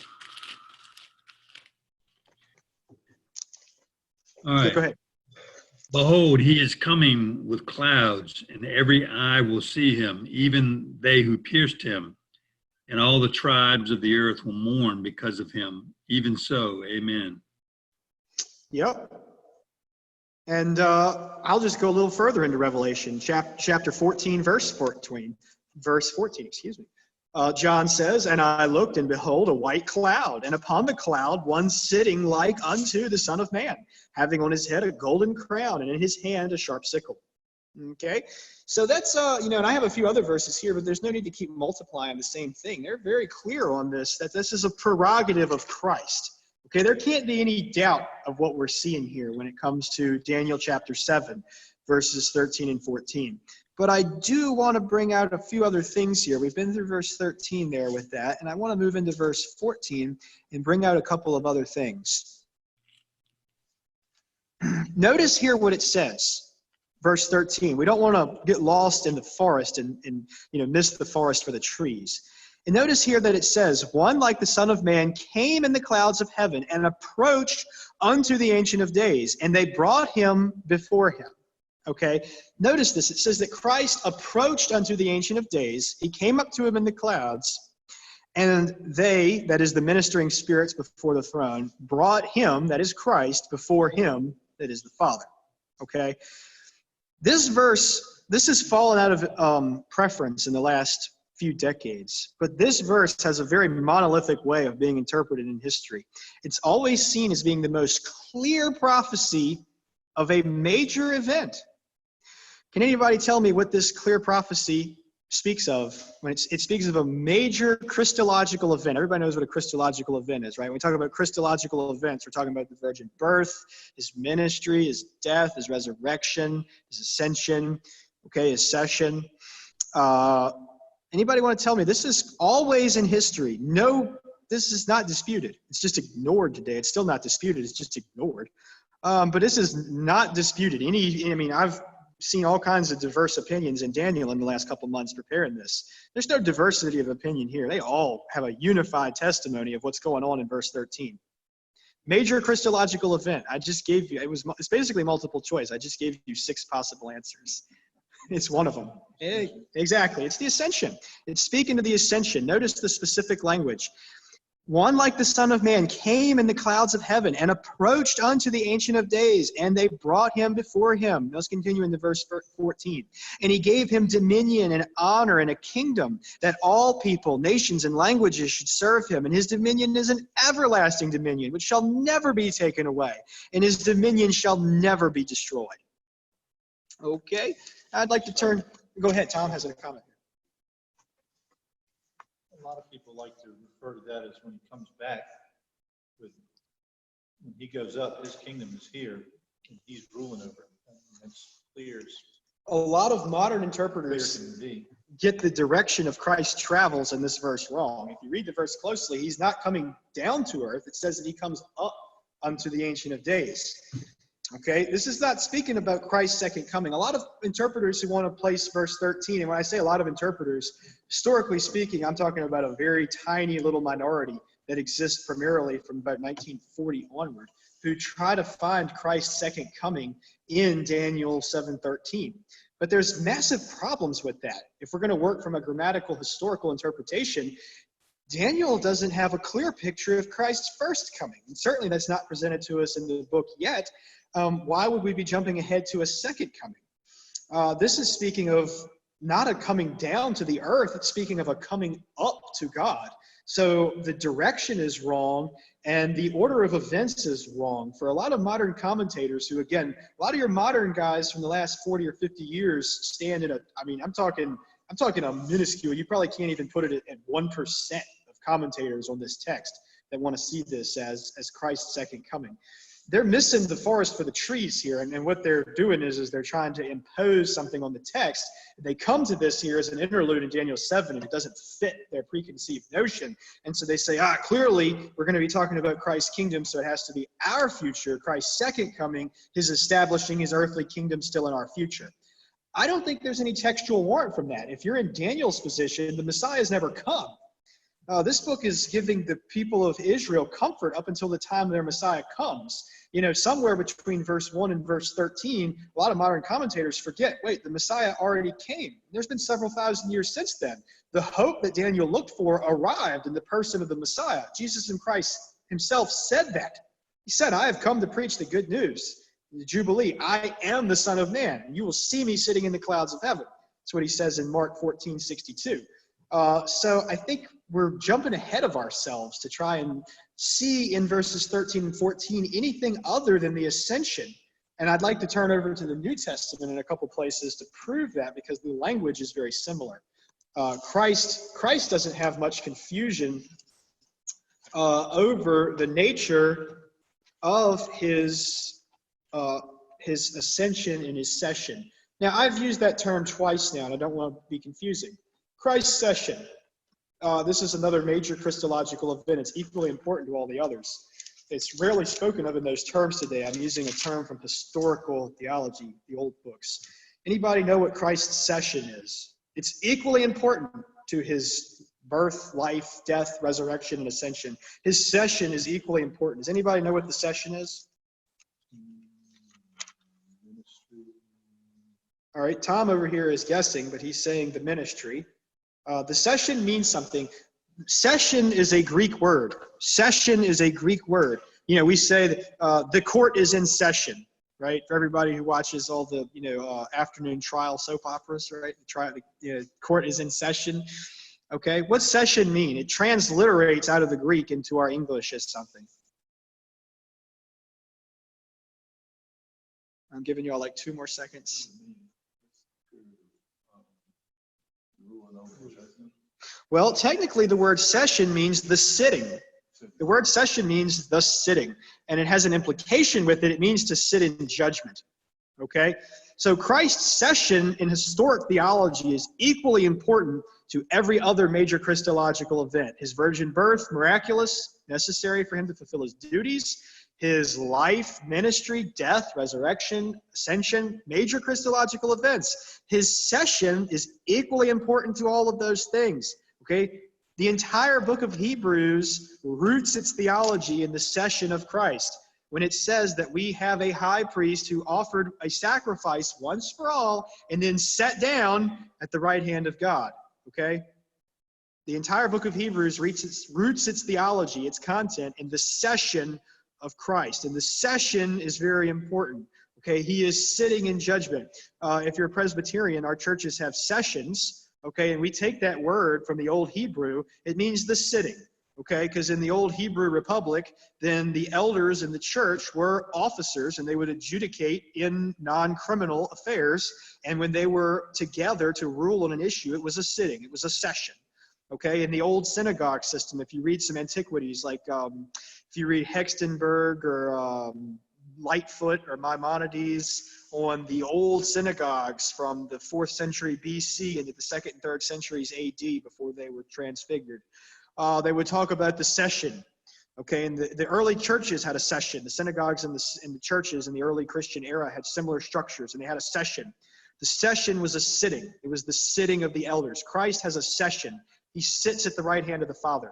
All right.
Yeah, go ahead.
Behold, he is coming with clouds, and every eye will see him, even they who pierced him, and all the tribes of the earth will mourn because of him. Even so, amen.
Yep. And I'll just go a little further into Revelation, chapter 14, verse 14, excuse me. John says, and I looked, and behold, a white cloud, and upon the cloud one sitting like unto the Son of Man, having on his head a golden crown, and in his hand a sharp sickle. Okay, so that's, and I have a few other verses here, but there's no need to keep multiplying the same thing. They're very clear on this, that this is a prerogative of Christ. Okay, there can't be any doubt of what we're seeing here when it comes to Daniel chapter 7, verses 13 and 14. But I do want to bring out a few other things here. We've been through verse 13 there with that, and I want to move into verse 14 and bring out a couple of other things. Notice here what it says, verse 13. We don't want to get lost in the forest and miss the forest for the trees. And notice here that it says, one like the Son of Man came in the clouds of heaven and approached unto the Ancient of Days, and they brought him before him. Okay, notice this. It says that Christ approached unto the Ancient of Days. He came up to him in the clouds, and they, that is the ministering spirits before the throne, brought him, that is Christ, before him, that is the Father. Okay, this verse, this has fallen out of preference in the last few decades, but this verse has a very monolithic way of being interpreted in history. It's always seen as being the most clear prophecy of a major event. Can anybody tell me what this clear prophecy speaks of? When it speaks of a major Christological event. Everybody knows what a Christological event is, right? When we talk about Christological events, we're talking about the virgin birth, his ministry, his death, his resurrection, his ascension, okay, his session. Anybody want to tell me? This is always in history. No, this is not disputed. It's just ignored today. It's still not disputed. It's just ignored. But this is not disputed. I've seen all kinds of diverse opinions in Daniel in the last couple months preparing this. There's no diversity of opinion here. They all have a unified testimony of what's going on in verse 13. Major Christological event. I just gave you, it's basically multiple choice. I just gave you 6 possible answers. It's one of them. Exactly. It's the ascension. It's speaking to the ascension. Notice the specific language. One like the Son of Man came in the clouds of heaven and approached unto the Ancient of Days, and they brought him before him. Let's continue in the verse 14. And he gave him dominion and honor and a kingdom, that all people, nations, and languages should serve him. And his dominion is an everlasting dominion, which shall never be taken away, and his dominion shall never be destroyed. Okay, I'd like to turn. Go ahead, Tom has a comment.
A lot of people like to refer to that as when he comes back. When he goes up, his kingdom is here, and he's ruling over it. And it's clear as
A lot of modern
clear
interpreters
can be.
get the direction of Christ's travels in this verse wrong. If you read the verse closely, he's not coming down to earth. It says that he comes up unto the Ancient of Days. Okay, this is not speaking about Christ's second coming. A lot of interpreters who want to place verse 13, and when I say a lot of interpreters, historically speaking, I'm talking about a very tiny little minority that exists primarily from about 1940 onward, who try to find Christ's second coming in Daniel 7:13. But there's massive problems with that. If we're going to work from a grammatical historical interpretation, Daniel doesn't have a clear picture of Christ's first coming. And certainly that's not presented to us in the book yet. Why would we be jumping ahead to a second coming? This is speaking of not a coming down to the earth. It's speaking of a coming up to God. So the direction is wrong, and the order of events is wrong. For a lot of modern commentators who, again, a lot of your modern guys from the last 40 or 50 years stand in I'm talking a minuscule, you probably can't even put it at 1% of commentators on this text that want to see this as Christ's second coming. They're missing the forest for the trees here, and what they're doing is they're trying to impose something on the text. They come to this here as an interlude in Daniel 7, and it doesn't fit their preconceived notion. And so they say, clearly we're going to be talking about Christ's kingdom, so it has to be our future. Christ's second coming, his establishing his earthly kingdom still in our future. I don't think there's any textual warrant from that. If you're in Daniel's position, the Messiah has never come. This book is giving the people of Israel comfort up until the time their Messiah comes. Somewhere between verse 1 and verse 13, a lot of modern commentators forget, wait, the Messiah already came. There's been several thousand years since then. The hope that Daniel looked for arrived in the person of the Messiah. Jesus Christ himself said that. He said, I have come to preach the good news, the Jubilee. I am the Son of Man, and you will see me sitting in the clouds of heaven. That's what he says in Mark 14:62. So I think we're jumping ahead of ourselves to try and see in verses 13 and 14 anything other than the ascension. And I'd like to turn over to the New Testament in a couple places to prove that, because the language is very similar. Christ doesn't have much confusion over the nature of his ascension and his session. Now, I've used that term twice now, and I don't want to be confusing. Christ's session. This is another major Christological event. It's equally important to all the others. It's rarely spoken of in those terms today. I'm using a term from historical theology, the old books. Anybody know what Christ's session is? It's equally important to his birth, life, death, resurrection, and ascension. His session is equally important. Does anybody know what the session is? All right, Tom over here is guessing, but he's saying the ministry. The session means something. Session is a Greek word. Session is a Greek word. You know, we say that the court is in session, right? For everybody who watches all the, afternoon trial soap operas, right? The court is in session. Okay, what's session mean? It transliterates out of the Greek into our English as something. I'm giving you all like 2 more seconds. Well, technically the word session means the sitting. The word session means the sitting, and it has an implication with it. It means to sit in judgment. Okay? So Christ's session in historic theology is equally important to every other major Christological event. His virgin birth, miraculous, necessary for him to fulfill his duties. His life, ministry, death, resurrection, ascension, major Christological events. His session is equally important to all of those things. Okay? The entire book of Hebrews roots its theology in the session of Christ, when it says that we have a high priest who offered a sacrifice once for all and then sat down at the right hand of God. Okay? The entire book of Hebrews roots its theology, its content, in the session of Christ. And the session is very important. Okay? He is sitting in judgment. If you're a Presbyterian, our churches have sessions. Okay, and we take that word from the Old Hebrew, it means the sitting, okay, because in the Old Hebrew Republic, then the elders in the church were officers, and they would adjudicate in non-criminal affairs, and when they were together to rule on an issue, it was a sitting, it was a session, okay. In the old synagogue system, if you read some antiquities, like if you read Hextenberg or Lightfoot or Maimonides on the old synagogues from the 4th century BC into the 2nd and 3rd centuries AD before they were transfigured. They would talk about the session. Okay, and the early churches had a session. The synagogues and the churches in the early Christian era had similar structures, and they had a session. The session was a sitting. It was the sitting of the elders. Christ has a session. He sits at the right hand of the Father.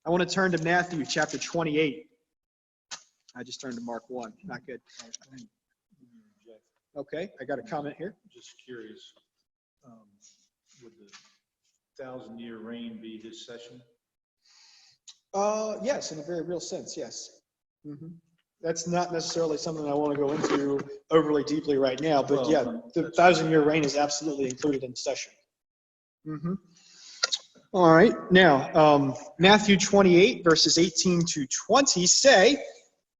I want to turn to Matthew chapter 28. I just turned to Mark 1. Not good. Okay, I got a comment here.
I'm just curious, would the 1,000-year reign be his session?
Yes, in a very real sense, yes. That's not necessarily something I want to go into overly deeply right now, but yeah, the 1,000-year reign is absolutely included in the session. All right, now, Matthew 28, verses 18 to 20 say,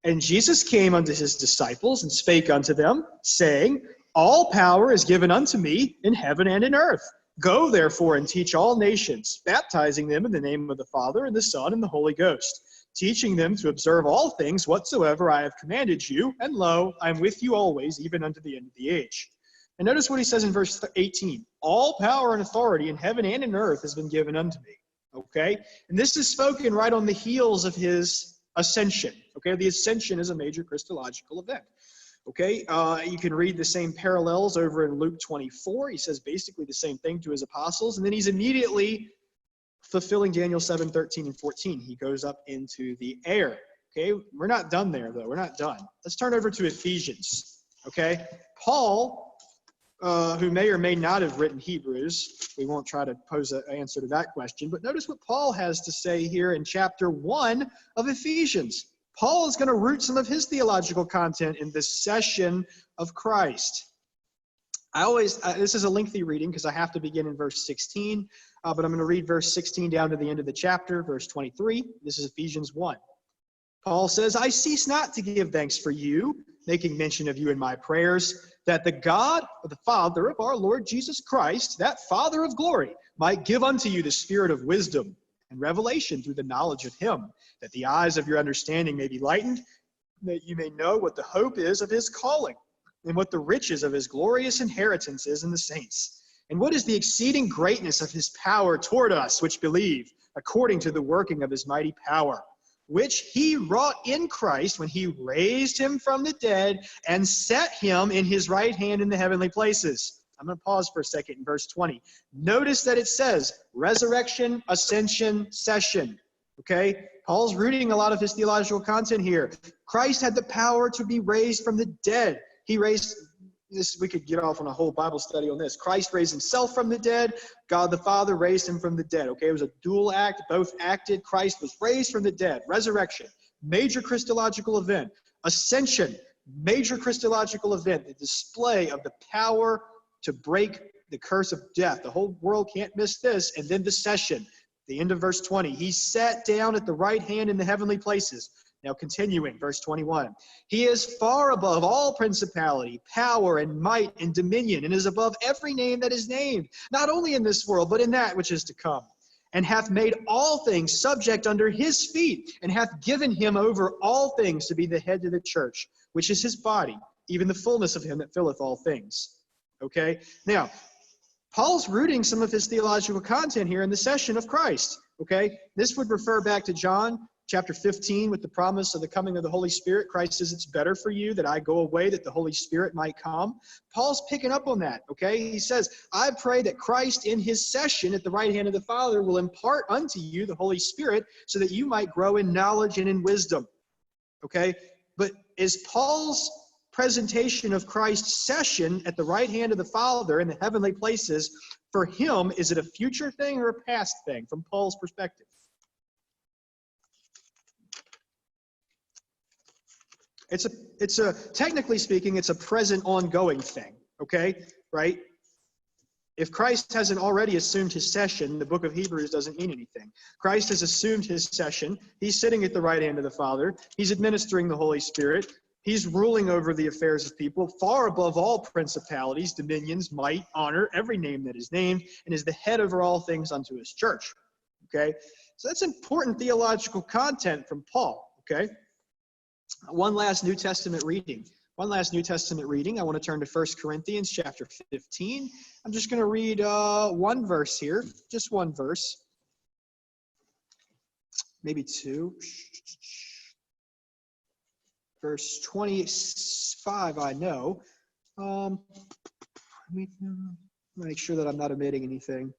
"And Jesus came unto his disciples and spake unto them, saying, All power is given unto me in heaven and in earth. Go therefore and teach all nations, baptizing them in the name of the Father and the Son and the Holy Ghost, teaching them to observe all things whatsoever I have commanded you, and lo, I am with you always, even unto the end of the age." And notice what he says in verse 18. All power and authority in heaven and in earth has been given unto me. Okay? And this is spoken right on the heels of his ascension. Okay, the ascension is a major Christological event. Okay, you can read the same parallels over in Luke 24. He says basically the same thing to his apostles, and then he's immediately fulfilling Daniel 7, 13, and 14. He goes up into the air. Okay, we're not done there, though. We're not done. Let's turn over to Ephesians. Okay, Paul, who may or may not have written Hebrews, we won't try to pose an answer to that question, but notice what Paul has to say here in chapter 1 of Ephesians. Paul is going to root some of his theological content in the session of Christ. This is a lengthy reading because I have to begin in verse 16, but I'm going to read verse 16 down to the end of the chapter, verse 23. This is Ephesians 1. Paul says, I cease not to give thanks for you, making mention of you in my prayers, that the God, or the Father of our Lord Jesus Christ, that Father of glory, might give unto you the spirit of wisdom and revelation through the knowledge of him, that the eyes of your understanding may be lightened, that you may know what the hope is of his calling, and what the riches of his glorious inheritance is in the saints, and what is the exceeding greatness of his power toward us which believe, according to the working of his mighty power, which he wrought in Christ when he raised him from the dead and set him in his right hand in the heavenly places. I'm going to pause for a second in verse 20. Notice that it says resurrection, ascension, session. Okay? Paul's rooting a lot of his theological content here. Christ had the power to be raised from the dead. He raised this. We could get off on a whole Bible study on this. Christ raised himself from the dead. God the Father raised him from the dead. Okay, it was a dual act. Both acted. Christ was raised from the dead. Resurrection, major Christological event. Ascension, major Christological event. The display of the power to break the curse of death. The whole world can't miss this. And then the session, the end of verse 20. He sat down at the right hand in the heavenly places. Now continuing, verse 21. He is far above all principality, power, and might, and dominion, and is above every name that is named, not only in this world, but in that which is to come. And hath made all things subject under his feet, and hath given him over all things to be the head of the church, which is his body, even the fullness of him that filleth all things. Okay? Now, Paul's rooting some of his theological content here in the session of Christ. Okay? This would refer back to John chapter 15 with the promise of the coming of the Holy Spirit. Christ says, it's better for you that I go away, that the Holy Spirit might come. Paul's picking up on that, okay? He says, I pray that Christ in his session at the right hand of the Father will impart unto you the Holy Spirit so that you might grow in knowledge and in wisdom, okay? But is Paul's presentation of Christ's session at the right hand of the Father in the heavenly places, for him, is it a future thing or a past thing from Paul's perspective? It's a technically speaking, it's a present ongoing thing, okay? Right? If Christ hasn't already assumed his session, the book of Hebrews doesn't mean anything. Christ has assumed his session. He's sitting at the right hand of the Father. He's administering the Holy Spirit. He's ruling over the affairs of people, far above all principalities, dominions, might, honor, every name that is named, and is the head over all things unto his church. Okay? So that's important theological content from Paul. Okay? One last New Testament reading. I want to turn to 1 Corinthians chapter 15. I'm just going to read one verse here, just one verse, maybe two. Verse 25, I know. Let me make sure that I'm not omitting anything.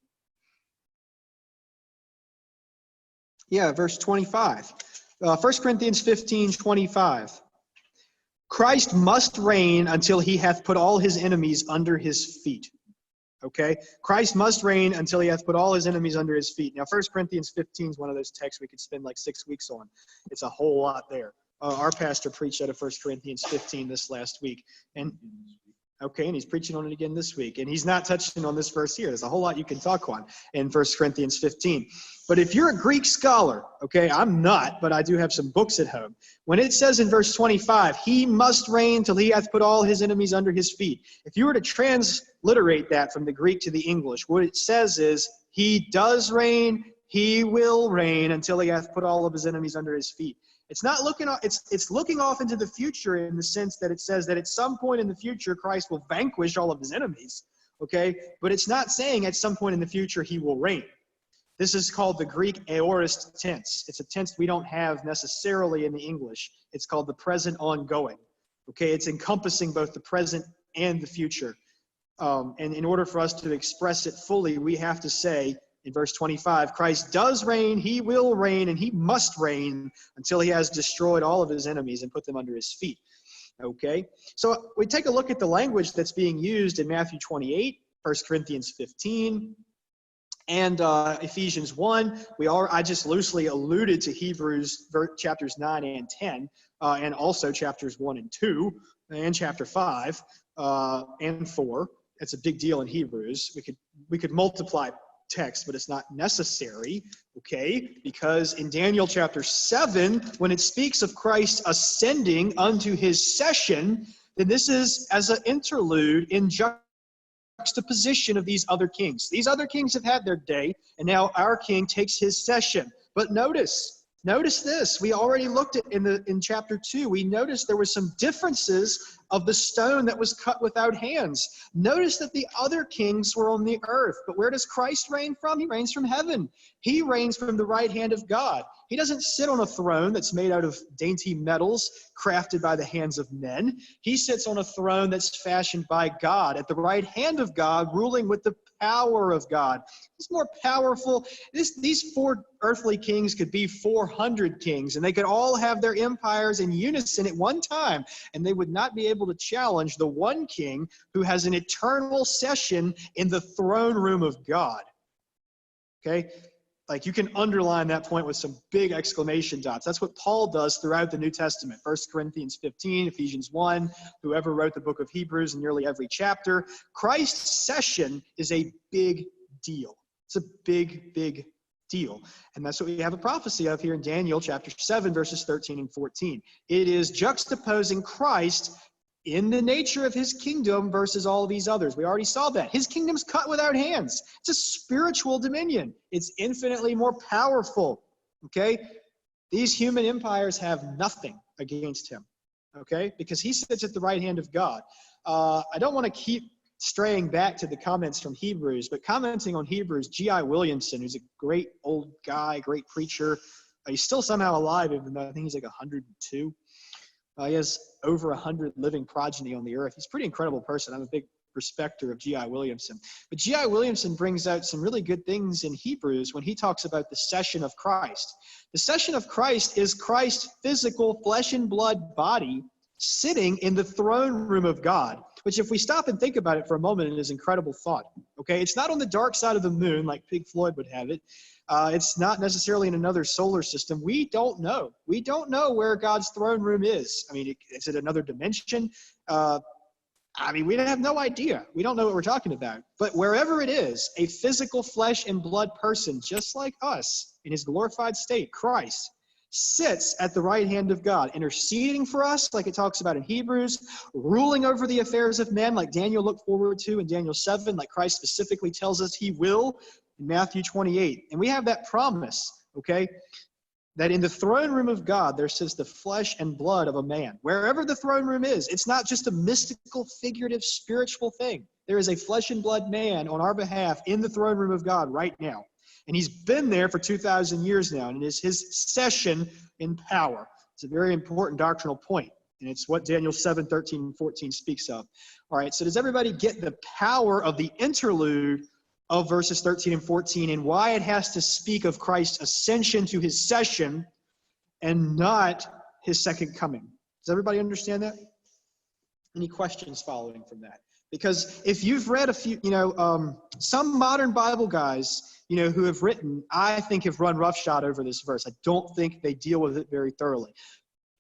Yeah, verse 25. 1 Corinthians 15:25. Christ must reign until he hath put all his enemies under his feet. Okay? Christ must reign until he hath put all his enemies under his feet. Now, 1 Corinthians 15 is one of those texts we could spend like 6 weeks on. It's a whole lot there. Our pastor preached out of 1 Corinthians 15 this last week. And he's preaching on it again this week. And he's not touching on this verse here. There's a whole lot you can talk on in 1 Corinthians 15. But if you're a Greek scholar, okay, I'm not, but I do have some books at home. When it says in verse 25, he must reign till he hath put all his enemies under his feet. If you were to transliterate that from the Greek to the English, what it says is, he does reign, he will reign until he hath put all of his enemies under his feet. It's not looking off, it's looking off into the future in the sense that it says that at some point in the future, Christ will vanquish all of his enemies, okay? But it's not saying at some point in the future he will reign. This is called the Greek aorist tense. It's a tense we don't have necessarily in the English. It's called the present ongoing, okay? It's encompassing both the present and the future. And in order for us to express it fully, we have to say, in verse 25, Christ does reign, he will reign, and he must reign until he has destroyed all of his enemies and put them under his feet. Okay? So we take a look at the language that's being used in Matthew 28, 1 Corinthians 15, and Ephesians 1. I just loosely alluded to Hebrews chapters 9 and 10, and also chapters 1 and 2, and chapter 5 and 4. it's a big deal in Hebrews. We could multiply text, but it's not necessary, okay? Because in Daniel chapter 7, when it speaks of Christ ascending unto his session, then this is as an interlude in juxtaposition of these other kings. These other kings have had their day, and now our king takes his session. But notice this. We already looked at in chapter 2. We noticed there were some differences of the stone that was cut without hands. Notice that the other kings were on the earth. But where does Christ reign from? He reigns from heaven. He reigns from the right hand of God. He doesn't sit on a throne that's made out of dainty metals crafted by the hands of men. He sits on a throne that's fashioned by God, at the right hand of God, ruling with the power of God. He's more powerful. These 4 earthly kings could be 400 kings, and they could all have their empires in unison at one time, and they would not be able to challenge the one king who has an eternal session in the throne room of God. Okay? Like, you can underline that point with some big exclamation dots. That's what Paul does throughout the New Testament. 1 Corinthians 15, Ephesians 1, whoever wrote the book of Hebrews in nearly every chapter. Christ's session is a big deal. It's a big, big deal. And that's what we have a prophecy of here in Daniel chapter 7, verses 13 and 14. It is juxtaposing Christ in the nature of his kingdom versus all of these others. We already saw that. His kingdom's cut without hands. It's a spiritual dominion. It's infinitely more powerful, okay? These human empires have nothing against him, okay? Because he sits at the right hand of God. I don't want to keep straying back to the comments from Hebrews, but commenting on Hebrews, G.I. Williamson, who's a great old guy, great preacher. He's still somehow alive, even though I think he's like 102. He has over 100 living progeny on the earth. He's a pretty incredible person. I'm a big respecter of G.I. Williamson. But G.I. Williamson brings out some really good things in Hebrews when he talks about the session of Christ. The session of Christ is Christ's physical flesh and blood body sitting in the throne room of God, which, if we stop and think about it for a moment, is incredible thought. Okay, it's not on the dark side of the moon like Pink Floyd would have it. It's not necessarily in another solar system. We don't know. We don't know where God's throne room is. I mean, is it another dimension? We have no idea. We don't know what we're talking about. But wherever it is, a physical flesh and blood person, just like us, in his glorified state, Christ, sits at the right hand of God, interceding for us, like it talks about in Hebrews, ruling over the affairs of men, like Daniel looked forward to in Daniel 7, like Christ specifically tells us he will in Matthew 28. And we have that promise, okay, that in the throne room of God, there sits the flesh and blood of a man. Wherever the throne room is, it's not just a mystical, figurative, spiritual thing. There is a flesh and blood man on our behalf in the throne room of God right now. And he's been there for 2,000 years now, and it is his session in power. It's a very important doctrinal point, and it's what Daniel 7, 13, and 14 speaks of. All right, so does everybody get the power of the interlude of verses 13 and 14 and why it has to speak of Christ's ascension to his session and not his second coming? Does everybody understand that? Any questions following from that? Because if you've read a few, some modern Bible guys, who have written, I think have run roughshod over this verse. I don't think they deal with it very thoroughly.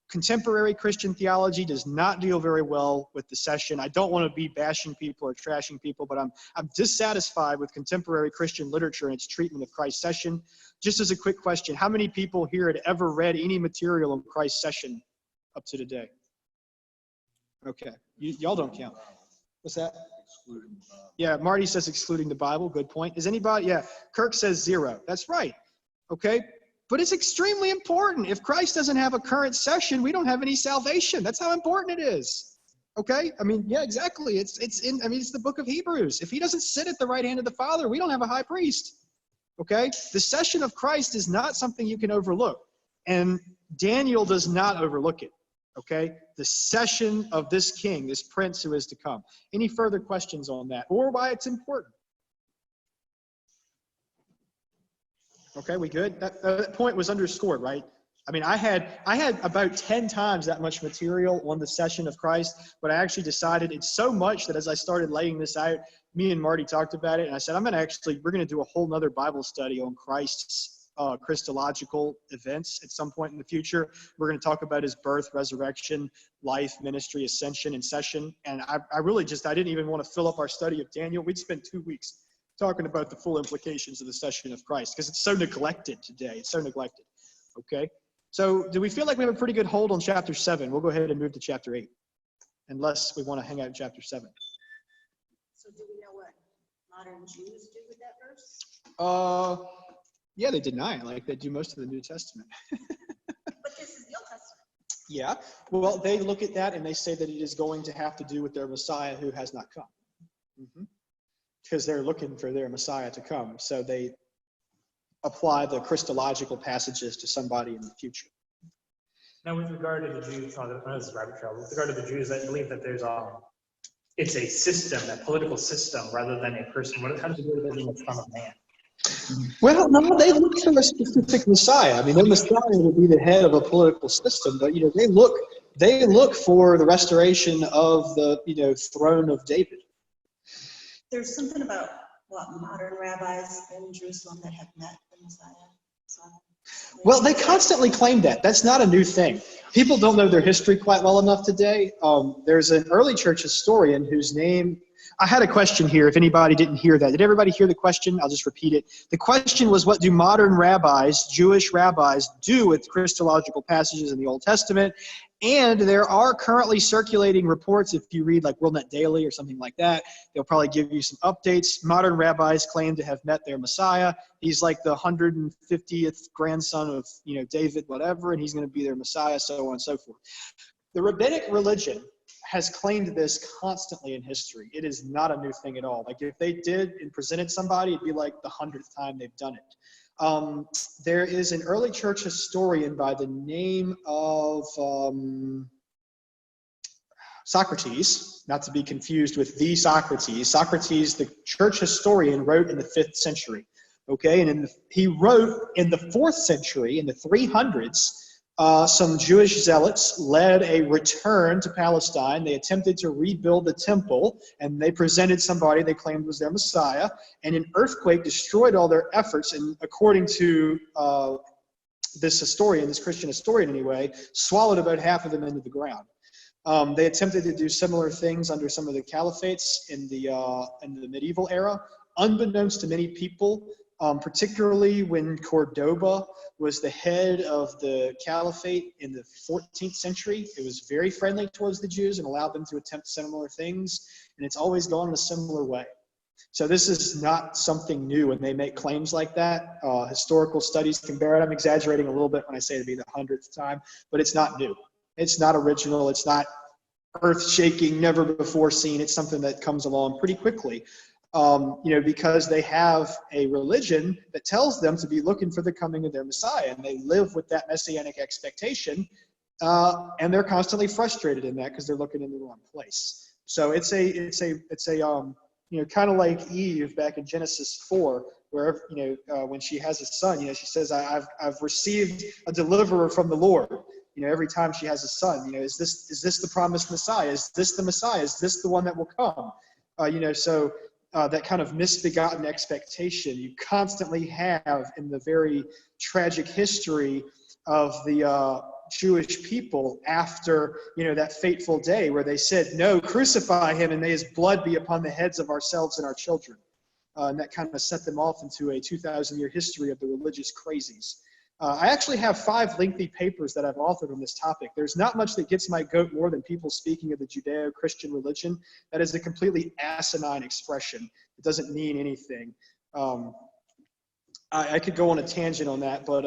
Contemporary Christian theology does not deal very well with the session. I don't want to be bashing people or trashing people, but I'm dissatisfied with contemporary Christian literature and its treatment of Christ's session. Just as a quick question, how many people here had ever read any material on Christ's session up to today? Okay, y'all don't count. What's that? Yeah, Marty says excluding the Bible. Good point. Is anybody? Yeah, Kirk says 0. That's right. Okay, but it's extremely important. If Christ doesn't have a current session, we don't have any salvation. That's how important it is. Okay, yeah, exactly. It's the book of Hebrews. If he doesn't sit at the right hand of the Father, we don't have a high priest. Okay, the session of Christ is not something you can overlook, and Daniel does not overlook it. Okay, the session of this king, this prince who is to come. Any further questions on that or why it's important? Okay, we good? That point was underscored, right? I had about 10 times that much material on the session of Christ, but I actually decided it's so much that as I started laying this out, me and Marty talked about it, and I said, we're going to do a whole nother Bible study on Christ's Christological events at some point in the future. We're going to talk about his birth, resurrection, life, ministry, ascension, and session. And I didn't even want to fill up our study of Daniel. We'd spend 2 weeks talking about the full implications of the session of Christ because it's so neglected today. It's so neglected. Okay. So do we feel like we have a pretty good hold on chapter 7? We'll go ahead and move to chapter 8, unless we want to hang out in chapter 7.
So do we know what modern Jews do with that verse?
Yeah, they deny it like they do most of the New Testament.
But this is the Old Testament.
Yeah, well, they look at that and they say that it is going to have to do with their Messiah who has not come. Because they're looking for their Messiah to come. So they apply the Christological passages to somebody in the future.
Now, with regard to the Jews, this is rabbit trail. With regard to the Jews, I believe that there's it's a system, a political system, rather than a person. How does it do with being a son of man?
Well, no, they look for a specific Messiah. I mean, their Messiah will be the head of a political system, but they look for the restoration of the throne of David.
There's something about modern rabbis in Jerusalem that have met the Messiah. So,
Well, they constantly claim that. That's not a new thing. People don't know their history quite well enough today. There's an early church historian whose name, I had a question here if anybody didn't hear that. Did everybody hear the question? I'll just repeat it. The question was, what do modern rabbis, Jewish rabbis, do with Christological passages in the Old Testament? And there are currently circulating reports, if you read like WorldNet Daily or something like that, they'll probably give you some updates. Modern rabbis claim to have met their Messiah. He's like the 150th grandson of David, whatever, and he's going to be their Messiah, so on and so forth. The rabbinic religion has claimed this constantly in history. It is not a new thing at all. Like if they did and presented somebody, it'd be like the 100th time they've done it. There is an early church historian by the name of Socrates, not to be confused with the Socrates. Socrates, the church historian, wrote in the 5th century. Okay, and he wrote in the 4th century, in the 300s, some Jewish zealots led a return to Palestine. They attempted to rebuild the temple, and they presented somebody they claimed was their Messiah, and an earthquake destroyed all their efforts, and according to this historian, this Christian historian anyway, swallowed about half of them into the ground. They attempted to do similar things under some of the caliphates in the medieval era, unbeknownst to many people, particularly when Cordoba was the head of the caliphate in the 14th century. It was very friendly towards the Jews and allowed them to attempt similar things, and it's always gone in a similar way. So this is not something new when they make claims like that. Historical studies can bear it. I'm exaggerating a little bit when I say it'd be the 100th time, but it's not new. It's not original. It's not earth-shaking, never before seen. It's something that comes along pretty quickly. Because they have a religion that tells them to be looking for the coming of their Messiah, and they live with that messianic expectation, and they're constantly frustrated in that because they're looking in the wrong place. So it's kind of like Eve back in Genesis 4, where when she has a son, she says, I've received a deliverer from the Lord. Every time she has a son, is this the promised Messiah? Is this the Messiah? Is this the one that will come? That kind of misbegotten expectation you constantly have in the very tragic history of the Jewish people after, that fateful day where they said, no, crucify him and may his blood be upon the heads of ourselves and our children. And that kind of set them off into a 2,000-year history of the religious crazies. I actually have 5 lengthy papers that I've authored on this topic. There's not much that gets my goat more than people speaking of the Judeo-Christian religion. That is a completely asinine expression. It doesn't mean anything. I could go on a tangent on that, but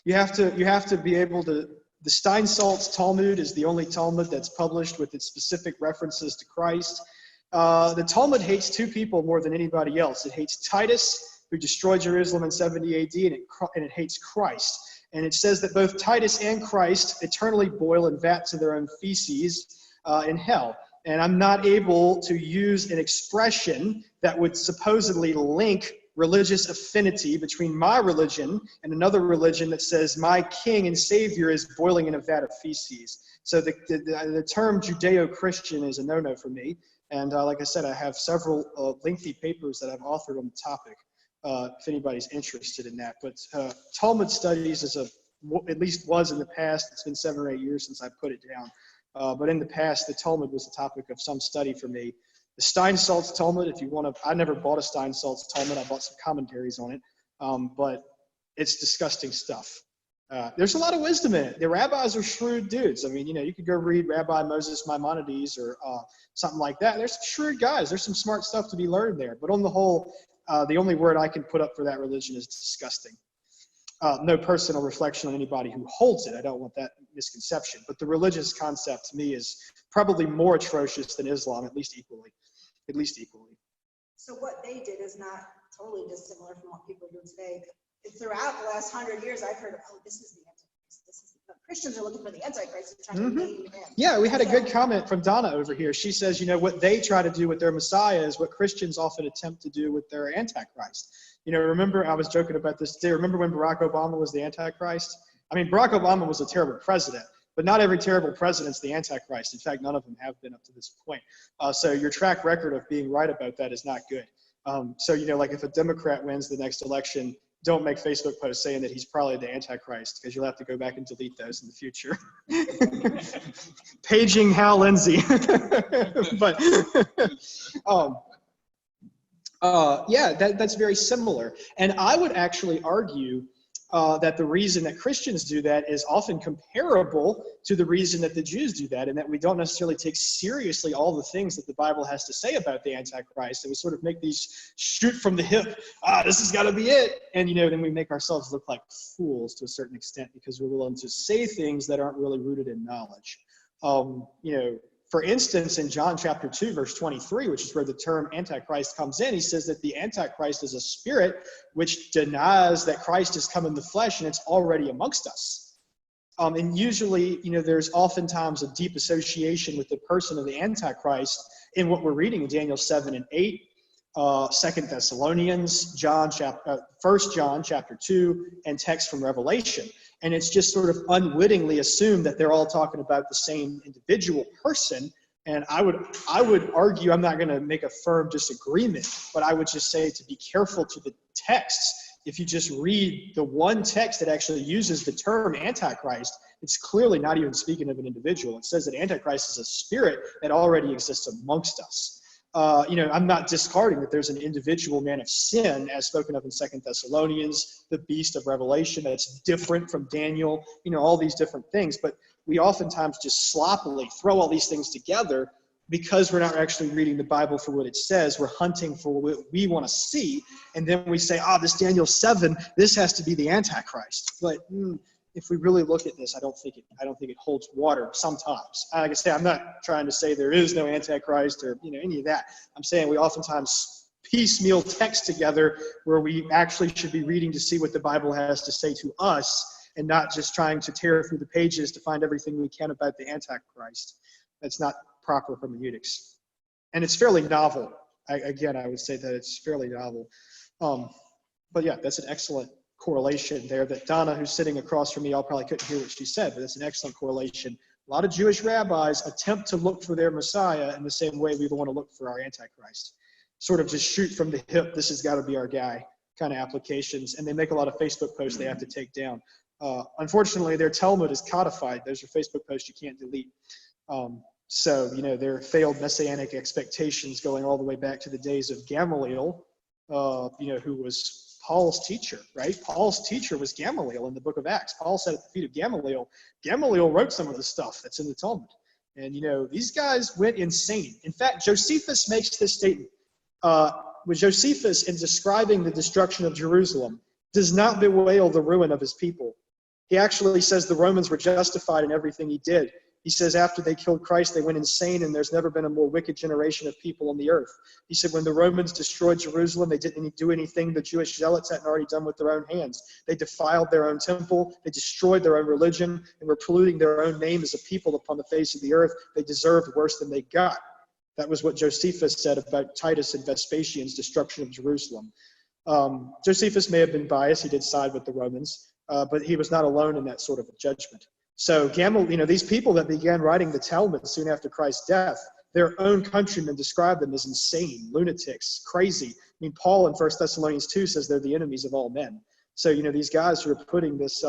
you have to be able to. The Steinsaltz Talmud is the only Talmud that's published with its specific references to Christ. The Talmud hates 2 people more than anybody else. It hates Titus, who destroyed Jerusalem in 70 AD, and it hates Christ. And it says that both Titus and Christ eternally boil in vats of their own feces in hell. And I'm not able to use an expression that would supposedly link religious affinity between my religion and another religion that says my king and savior is boiling in a vat of feces. So the term Judeo-Christian is a no-no for me. And like I said, I have several lengthy papers that I've authored on the topic. if anybody's interested in that. But Talmud studies at least was in the past. It's been 7 or 8 years since I put it down. But in the past, the Talmud was a topic of some study for me. The Steinsaltz Talmud, if you want to, I never bought a Steinsaltz Talmud. I bought some commentaries on it, but it's disgusting stuff. There's a lot of wisdom in it. The rabbis are shrewd dudes. I mean, you could go read Rabbi Moses Maimonides or something like that. There's some shrewd guys. There's some smart stuff to be learned there. But on the whole, the only word I can put up for that religion is disgusting. No personal reflection on anybody who holds it. I don't want that misconception. But the religious concept to me is probably more atrocious than Islam, at least equally. At least equally.
So what they did is not totally dissimilar from what people do today. Throughout the last 100 years, I've heard, oh, this is the Antichrist. Christians are looking for the Antichrist and trying to name him.
Yeah, we had a good comment from Donna over here. She says, what they try to do with their Messiah is what Christians often attempt to do with their Antichrist. Remember, I was joking about this today. Remember when Barack Obama was the Antichrist? I mean, Barack Obama was a terrible president, but not every terrible president's the Antichrist. In fact, none of them have been up to this point. So your track record of being right about that is not good. So, like if a Democrat wins the next election, don't make Facebook posts saying that he's probably the Antichrist, because you'll have to go back and delete those in the future. Paging Hal Lindsey. But yeah, that's very similar. And I would actually argue that the reason that Christians do that is often comparable to the reason that the Jews do that, and that we don't necessarily take seriously all the things that the Bible has to say about the Antichrist, and we sort of make these shoot from the hip, this has got to be it, and then we make ourselves look like fools to a certain extent because we're willing to say things that aren't really rooted in knowledge. For instance, in John chapter 2, verse 23, which is where the term Antichrist comes in, he says that the Antichrist is a spirit which denies that Christ has come in the flesh, and it's already amongst us. And usually, there's oftentimes a deep association with the person of the Antichrist in what we're reading in Daniel 7 and 8, 2 Thessalonians, 1 John chapter 2, and text from Revelation. And it's just sort of unwittingly assumed that they're all talking about the same individual person. And I would argue, I'm not going to make a firm disagreement, but I would just say to be careful to the texts. If you just read the one text that actually uses the term Antichrist, it's clearly not even speaking of an individual. It says that Antichrist is a spirit that already exists amongst us. I'm not discarding that there's an individual man of sin, as spoken of in 2 Thessalonians, the beast of Revelation, that's different from Daniel, all these different things. But we oftentimes just sloppily throw all these things together because we're not actually reading the Bible for what it says. We're hunting for what we want to see. And then we say, this Daniel 7, this has to be the Antichrist. But if we really look at this, I don't think it holds water sometimes. Like I say, I'm not trying to say there is no Antichrist or any of that. I'm saying we oftentimes piecemeal text together where we actually should be reading to see what the Bible has to say to us, and not just trying to tear through the pages to find everything we can about the Antichrist. That's not proper hermeneutics. And it's fairly novel. I would say that it's fairly novel. But yeah, that's an excellent correlation there that Donna, who's sitting across from me, y'all probably couldn't hear what she said, but that's an excellent correlation. A lot of Jewish rabbis attempt to look for their Messiah in the same way we want to look for our Antichrist. Sort of just shoot from the hip, this has got to be our guy kind of applications. And they make a lot of Facebook posts they have to take down. Unfortunately, their Talmud is codified. Those are Facebook posts you can't delete. So, their failed messianic expectations going all the way back to the days of Gamaliel, who was Paul's teacher, right? Paul's teacher was Gamaliel in the book of Acts. Paul said at the feet of Gamaliel, Gamaliel wrote some of the stuff that's in the Talmud. And, these guys went insane. In fact, Josephus makes this statement. With Josephus, in describing the destruction of Jerusalem, does not bewail the ruin of his people. He actually says the Romans were justified in everything he did. He says after they killed Christ, they went insane, and there's never been a more wicked generation of people on the earth. He said when the Romans destroyed Jerusalem, they didn't do anything the Jewish zealots hadn't already done with their own hands. They defiled their own temple, they destroyed their own religion, and were polluting their own name as a people upon the face of the earth. They deserved worse than they got. That was what Josephus said about Titus and Vespasian's destruction of Jerusalem. Josephus may have been biased, he did side with the Romans, but he was not alone in that sort of a judgment. So these people that began writing the Talmud soon after Christ's death, their own countrymen described them as insane, lunatics, crazy, mean, Paul in 1 Thessalonians 2 says they're the enemies of all men. So, these guys who are putting this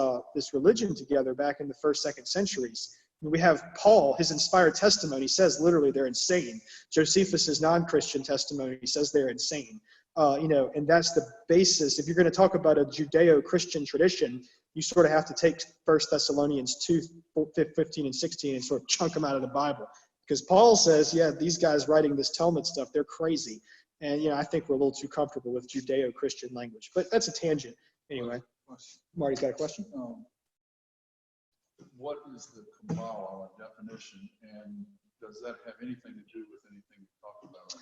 religion together back in the first, second centuries. We have Paul, his inspired testimony says literally they're insane. Josephus's non-Christian testimony says they're insane. And that's the basis. If you're going to talk about a Judeo-Christian tradition, you sort of have to take 1 Thessalonians 2, 15 and 16 and sort of chunk them out of the Bible. Because Paul says, yeah, these guys writing this Talmud stuff, they're crazy. And, I think we're a little too comfortable with Judeo-Christian language. But that's a tangent. Anyway, Marty's got a question?
What is the Kabbalah definition, and does that have anything to do with anything we talked about?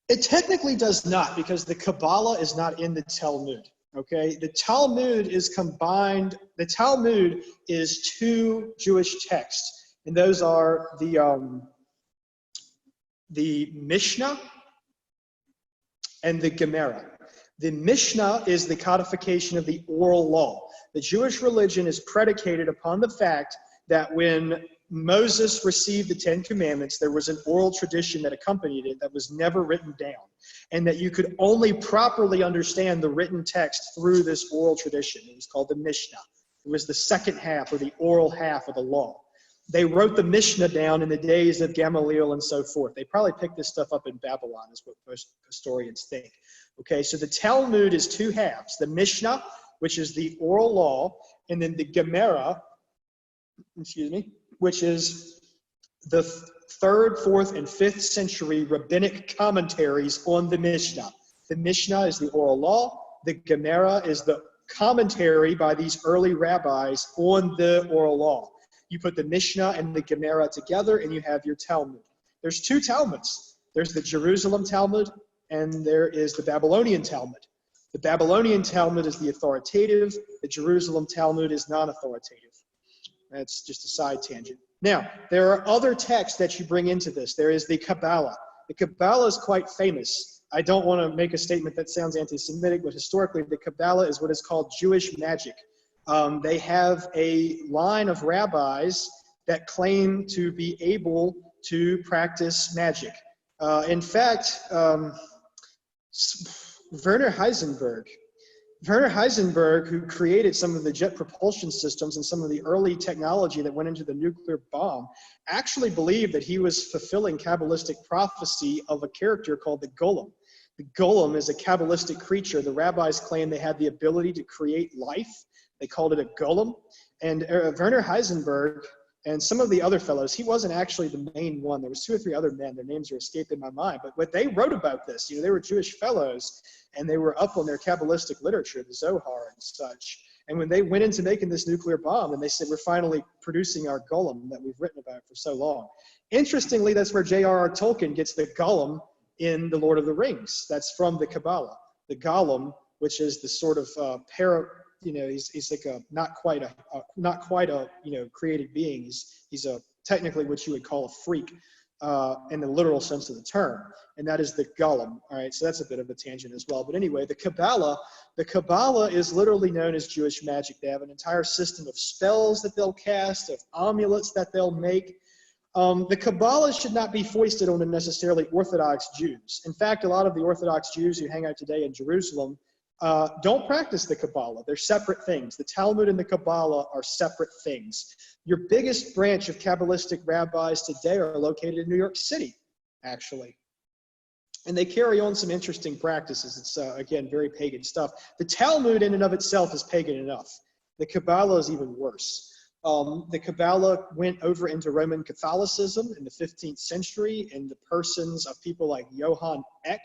It technically does not, because the Kabbalah is not in the Talmud. Okay, the Talmud is combined. The Talmud is two Jewish texts, and those are the Mishnah and the Gemara. The Mishnah is the codification of the oral law. The Jewish religion is predicated upon the fact that when Moses received the Ten Commandments, there was an oral tradition that accompanied it that was never written down, and that you could only properly understand the written text through this oral tradition. It was called the Mishnah. It was the second half, or the oral half of the law. They wrote the Mishnah down in the days of Gamaliel and so forth. They probably picked this stuff up in Babylon, is what most historians think. Okay, so the Talmud is two halves. The Mishnah, which is the oral law, and then the Gemara, which is the 3rd, 4th, and 5th century rabbinic commentaries on the Mishnah. The Mishnah is the oral law. The Gemara is the commentary by these early rabbis on the oral law. You put the Mishnah and the Gemara together, and you have your Talmud. There's two Talmuds. There's the Jerusalem Talmud, and there is the Babylonian Talmud. The Babylonian Talmud is the authoritative. The Jerusalem Talmud is non-authoritative. That's just a side tangent. Now, there are other texts that you bring into this. There is the Kabbalah. The Kabbalah is quite famous. I don't want to make a statement that sounds anti-Semitic, but historically, the Kabbalah is what is called Jewish magic. They have a line of rabbis that claim to be able to practice magic. In fact, Werner Heisenberg, who created some of the jet propulsion systems and some of the early technology that went into the nuclear bomb, actually believed that he was fulfilling Kabbalistic prophecy of a character called the Golem. The Golem is a Kabbalistic creature. The rabbis claim they had the ability to create life. They called it a golem. And Werner Heisenberg and some of the other fellows, he wasn't actually the main one. There was 2 or 3 other men. Their names are escaping my mind. But what they wrote about this, they were Jewish fellows, and they were up on their Kabbalistic literature, the Zohar and such. And when they went into making this nuclear bomb, and they said, we're finally producing our golem that we've written about for so long. Interestingly, that's where J.R.R. Tolkien gets the golem in The Lord of the Rings. That's from the Kabbalah. The golem, which is the sort of he's like a not quite a created being. He's a technically what you would call a freak in the literal sense of the term, and that is the golem. All right, so that's a bit of a tangent as well. But anyway, the Kabbalah is literally known as Jewish magic. They have an entire system of spells that they'll cast, of amulets that they'll make. The Kabbalah should not be foisted on necessarily Orthodox Jews. In fact, a lot of the Orthodox Jews who hang out today in Jerusalem don't practice the Kabbalah. They're separate things. The Talmud and the Kabbalah are separate things. Your biggest branch of Kabbalistic rabbis today are located in New York City, actually. And they carry on some interesting practices. It's, again, very pagan stuff. The Talmud in and of itself is pagan enough. The Kabbalah is even worse. The Kabbalah went over into Roman Catholicism in the 15th century in the persons of people like Johann Eck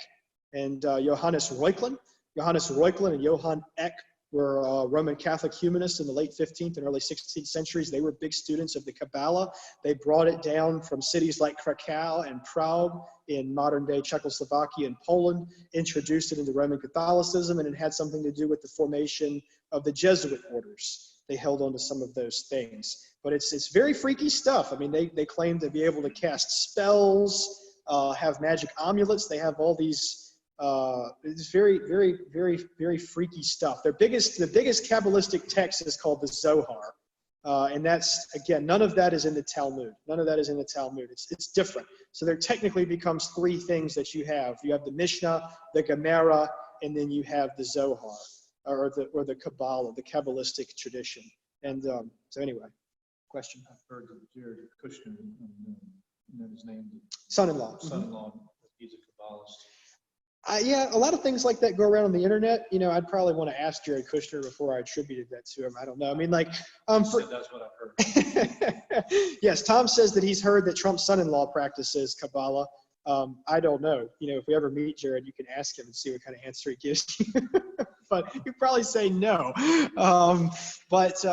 and Johannes Reuchlin. Johannes Reuchlin and Johann Eck were Roman Catholic humanists in the late 15th and early 16th centuries. They were big students of the Kabbalah. They brought it down from cities like Krakow and Prague in modern-day Czechoslovakia and Poland, introduced it into Roman Catholicism, and it had something to do with the formation of the Jesuit orders. They held on to some of those things. But it's very freaky stuff. I mean, they claim to be able to cast spells, have magic amulets. They have all these it's very, very, very, very freaky stuff. The biggest Kabbalistic text is called the Zohar. And that's, again, none of that is in the Talmud. None of that is in the Talmud. It's different. So there technically becomes three things that you have. You have the Mishnah, the Gemara, and then you have the Zohar, or the Kabbalah, the Kabbalistic tradition. And so anyway, question.
I've heard of Jared Kushner, you know his name,
Son-in-law.
son-in-law, he's a Kabbalist.
Yeah, a lot of things like that go around on the internet. You know, I'd probably want to ask Jared Kushner before I attributed that to him. I don't know. I mean, like,
So that's what I've heard.
yes, Tom says that he's heard that Trump's son-in-law practices Kabbalah. I don't know. You know, if we ever meet Jared, you can ask him and see what kind of answer he gives you. But he'd probably say no. But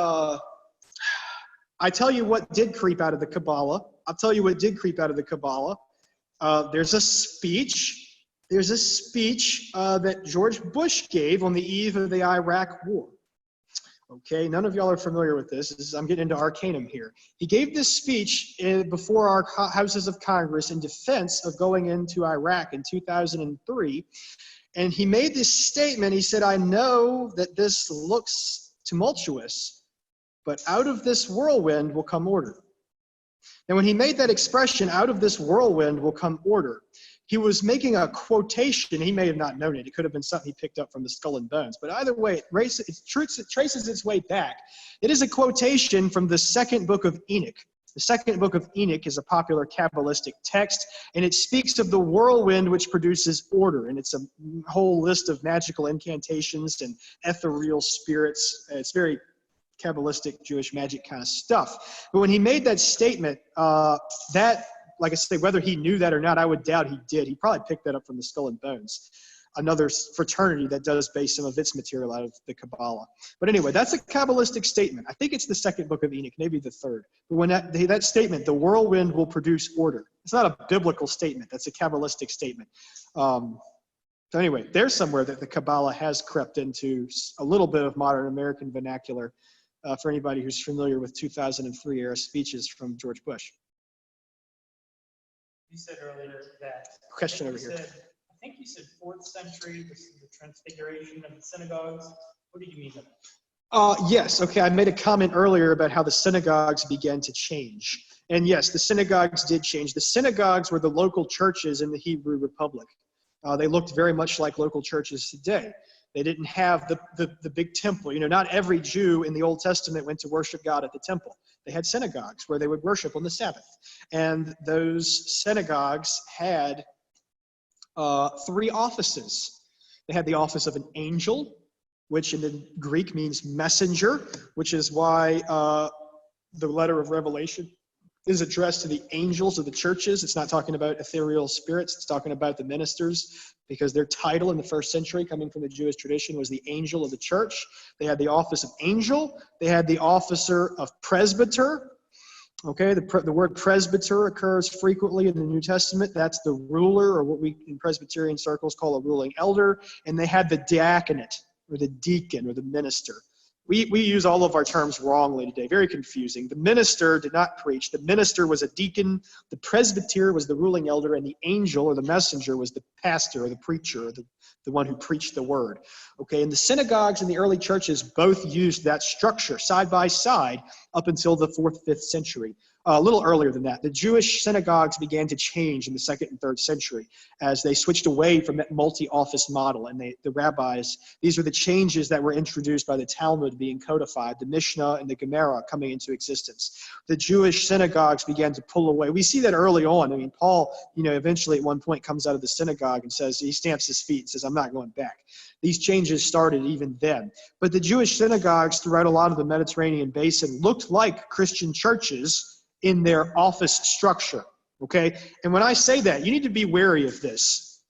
I tell you what did creep out of the Kabbalah. I'll tell you what did creep out of the Kabbalah. There's a speech. There's a speech that George Bush gave on the eve of the Iraq War. Okay, none of y'all are familiar with this. I'm getting into arcanum here. He gave this speech before our houses of Congress in defense of going into Iraq in 2003. And he made this statement. He said, I know that this looks tumultuous, but out of this whirlwind will come order. And when he made that expression, out of this whirlwind will come order, he was making a quotation. He may have not known it. It could have been something he picked up from the Skull and Bones. But either way, it traces its way back. It is a quotation from the second book of Enoch. The second book of Enoch is a popular Kabbalistic text, and it speaks of the whirlwind which produces order. And it's a whole list of magical incantations and ethereal spirits. It's very Kabbalistic Jewish magic kind of stuff. But when he made that statement, like I say, whether he knew that or not, I would doubt he did. He probably picked that up from the Skull and Bones, another fraternity that does base some of its material out of the Kabbalah. But anyway, that's a Kabbalistic statement. I think it's the second book of Enoch, maybe the third. But when that statement, the whirlwind will produce order. It's not a biblical statement. That's a Kabbalistic statement. So anyway, there's somewhere that the Kabbalah has crept into a little bit of modern American vernacular for anybody who's familiar with 2003 era speeches from George Bush.
You said earlier that.
Question over here.
I think you said 4th century, this is the transfiguration of the synagogues. What did you mean by that?
Yes, okay, I made a comment earlier about how the synagogues began to change. And yes, the synagogues did change. The synagogues were the local churches in the Hebrew Republic. They looked very much like local churches today. They didn't have the big temple. You know, not every Jew in the Old Testament went to worship God at the temple. They had synagogues where they would worship on the Sabbath. And those synagogues had 3 offices. They had the office of an angel, which in the Greek means messenger, which is why the letter of Revelation is addressed to the angels of the churches. It's not talking about ethereal spirits. It's talking about the ministers, because their title in the 1st century, coming from the Jewish tradition, was the angel of the church. They had the office of angel. They had the officer of presbyter. Okay, the word presbyter occurs frequently in the New Testament. That's the ruler, or what we in Presbyterian circles call a ruling elder. And they had the diaconate, or the deacon, or the minister. We use all of our terms wrongly today, very confusing. The minister did not preach. The minister was a deacon. The presbyter was the ruling elder, and the angel or the messenger was the pastor or the preacher, or the one who preached the word. Okay, and the synagogues in the early churches both used that structure side by side up until the 4th, 5th century. A little earlier than that, the Jewish synagogues began to change in the 2nd and 3rd century as they switched away from that multi-office model. And the rabbis, these were the changes that were introduced by the Talmud being codified, the Mishnah and the Gemara coming into existence. The Jewish synagogues began to pull away. We see that early on. I mean, Paul, eventually at one point comes out of the synagogue and says, he stamps his feet and says, I'm not going back. These changes started even then. But the Jewish synagogues throughout a lot of the Mediterranean basin looked like Christian churches in their office structure, okay? And when I say that, you need to be wary of this.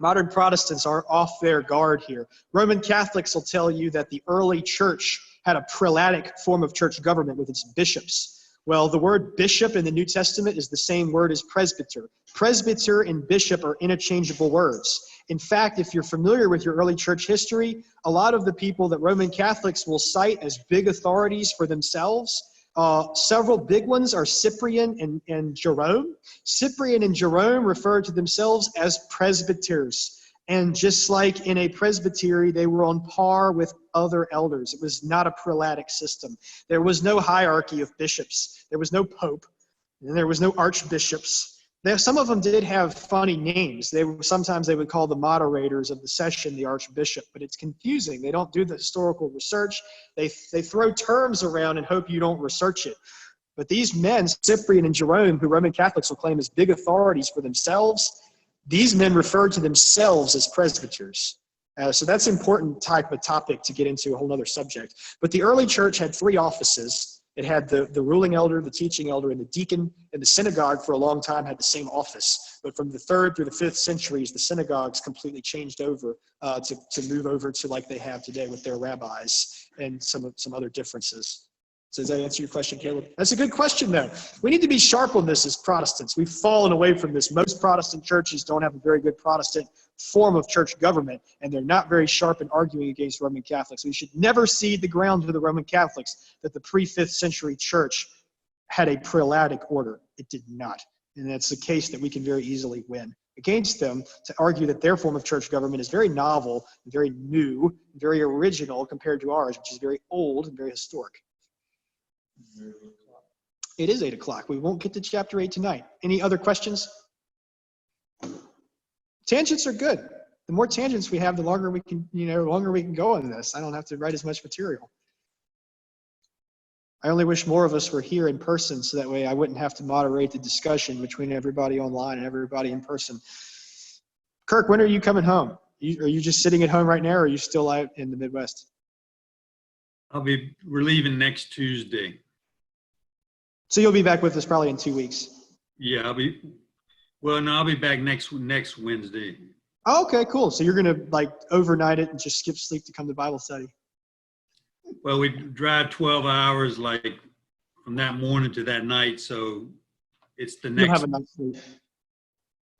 Modern Protestants are off their guard here. Roman Catholics will tell you that the early church had a prelatic form of church government with its bishops. Well, the word bishop in the New Testament is the same word as presbyter. Presbyter and bishop are interchangeable words. In fact, if you're familiar with your early church history, a lot of the people that Roman Catholics will cite as big authorities for themselves, several big ones are Cyprian and Jerome. Cyprian and Jerome refer to themselves as presbyters. And just like in a presbytery, they were on par with other elders. It was not a prelatic system. There was no hierarchy of bishops. There was no pope, and there was no archbishops. Some of them did have funny names. Sometimes they would call the moderators of the session the archbishop, but it's confusing. They don't do the historical research. They throw terms around and hope you don't research it. But these men, Cyprian and Jerome, who Roman Catholics will claim as big authorities for themselves, these men referred to themselves as presbyters. So that's an important type of topic to get into, a whole other subject. But the early church had 3 offices. It had the ruling elder, the teaching elder, and the deacon. And the synagogue for a long time had the same office. But from the 3rd through the 5th centuries, the synagogues completely changed over to move over to like they have today with their rabbis and some other differences. So does that answer your question, Caleb? That's a good question, though. We need to be sharp on this as Protestants. We've fallen away from this. Most Protestant churches don't have a very good Protestant form of church government, and they're not very sharp in arguing against Roman Catholics. We should never cede the ground to the Roman Catholics that the pre-5th century church had a prelatic order. It did not. And that's a case that we can very easily win against them, to argue that their form of church government is very novel, very new, very original compared to ours, which is very old and very historic. It is 8 o'clock. We won't get to chapter 8 tonight. Any other questions? Tangents are good. The more tangents we have, the longer we can, longer we can go on this. I don't have to write as much material. I only wish more of us were here in person, so that way I wouldn't have to moderate the discussion between everybody online and everybody in person. Kirk, when are you coming home? Are you just sitting at home right now, or are you still out in the Midwest?
We're leaving next Tuesday.
So you'll be back with us probably in 2 weeks.
Yeah, I'll be back next Wednesday.
Oh, okay, cool. So you're going to like overnight it and just skip sleep to come to Bible study.
Well, we drive 12 hours like from that morning to that night. So it's the
You'll
next.
have a night's sleep.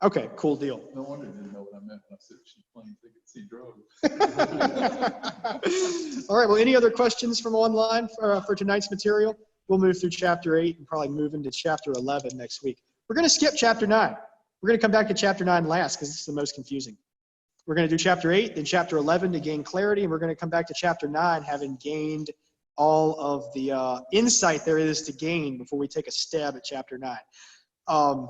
Okay, cool deal.
No wonder you didn't know what I meant when I said she plane tickets, he drove.
All right, well, any other questions from online for tonight's material? We'll move through chapter 8 and probably move into chapter 11 next week. We're going to skip chapter 9. We're going to come back to chapter 9 last because it's the most confusing. We're going to do chapter 8, then chapter 11 to gain clarity, and we're going to come back to chapter 9 having gained all of the insight there is to gain before we take a stab at chapter 9.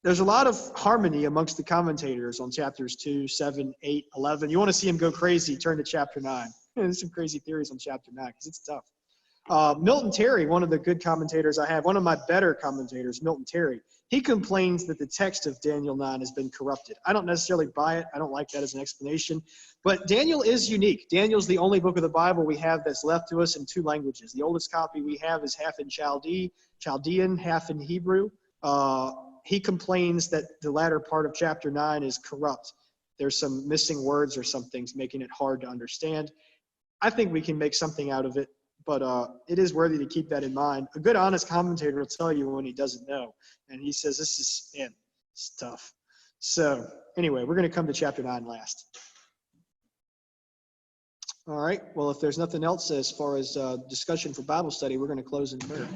There's a lot of harmony amongst the commentators on chapters 2, 7, 8, 11. You want to see them go crazy, turn to chapter 9. There's some crazy theories on chapter 9 because it's tough. Milton Terry, one of the good commentators I have, one of my better commentators, Milton Terry, he complains that the text of Daniel 9 has been corrupted. I don't necessarily buy it. I don't like that as an explanation. But Daniel is unique. Daniel's the only book of the Bible we have that's left to us in 2 languages. The oldest copy we have is half in Chaldean, half in Hebrew. He complains that the latter part of chapter 9 is corrupt. There's some missing words or some things making it hard to understand. I think we can make something out of it, but it is worthy to keep that in mind. A good, honest commentator will tell you when he doesn't know. And he says, it's tough. So anyway, we're going to come to chapter 9 last. All right. Well, if there's nothing else as far as discussion for Bible study, we're going to close in prayer.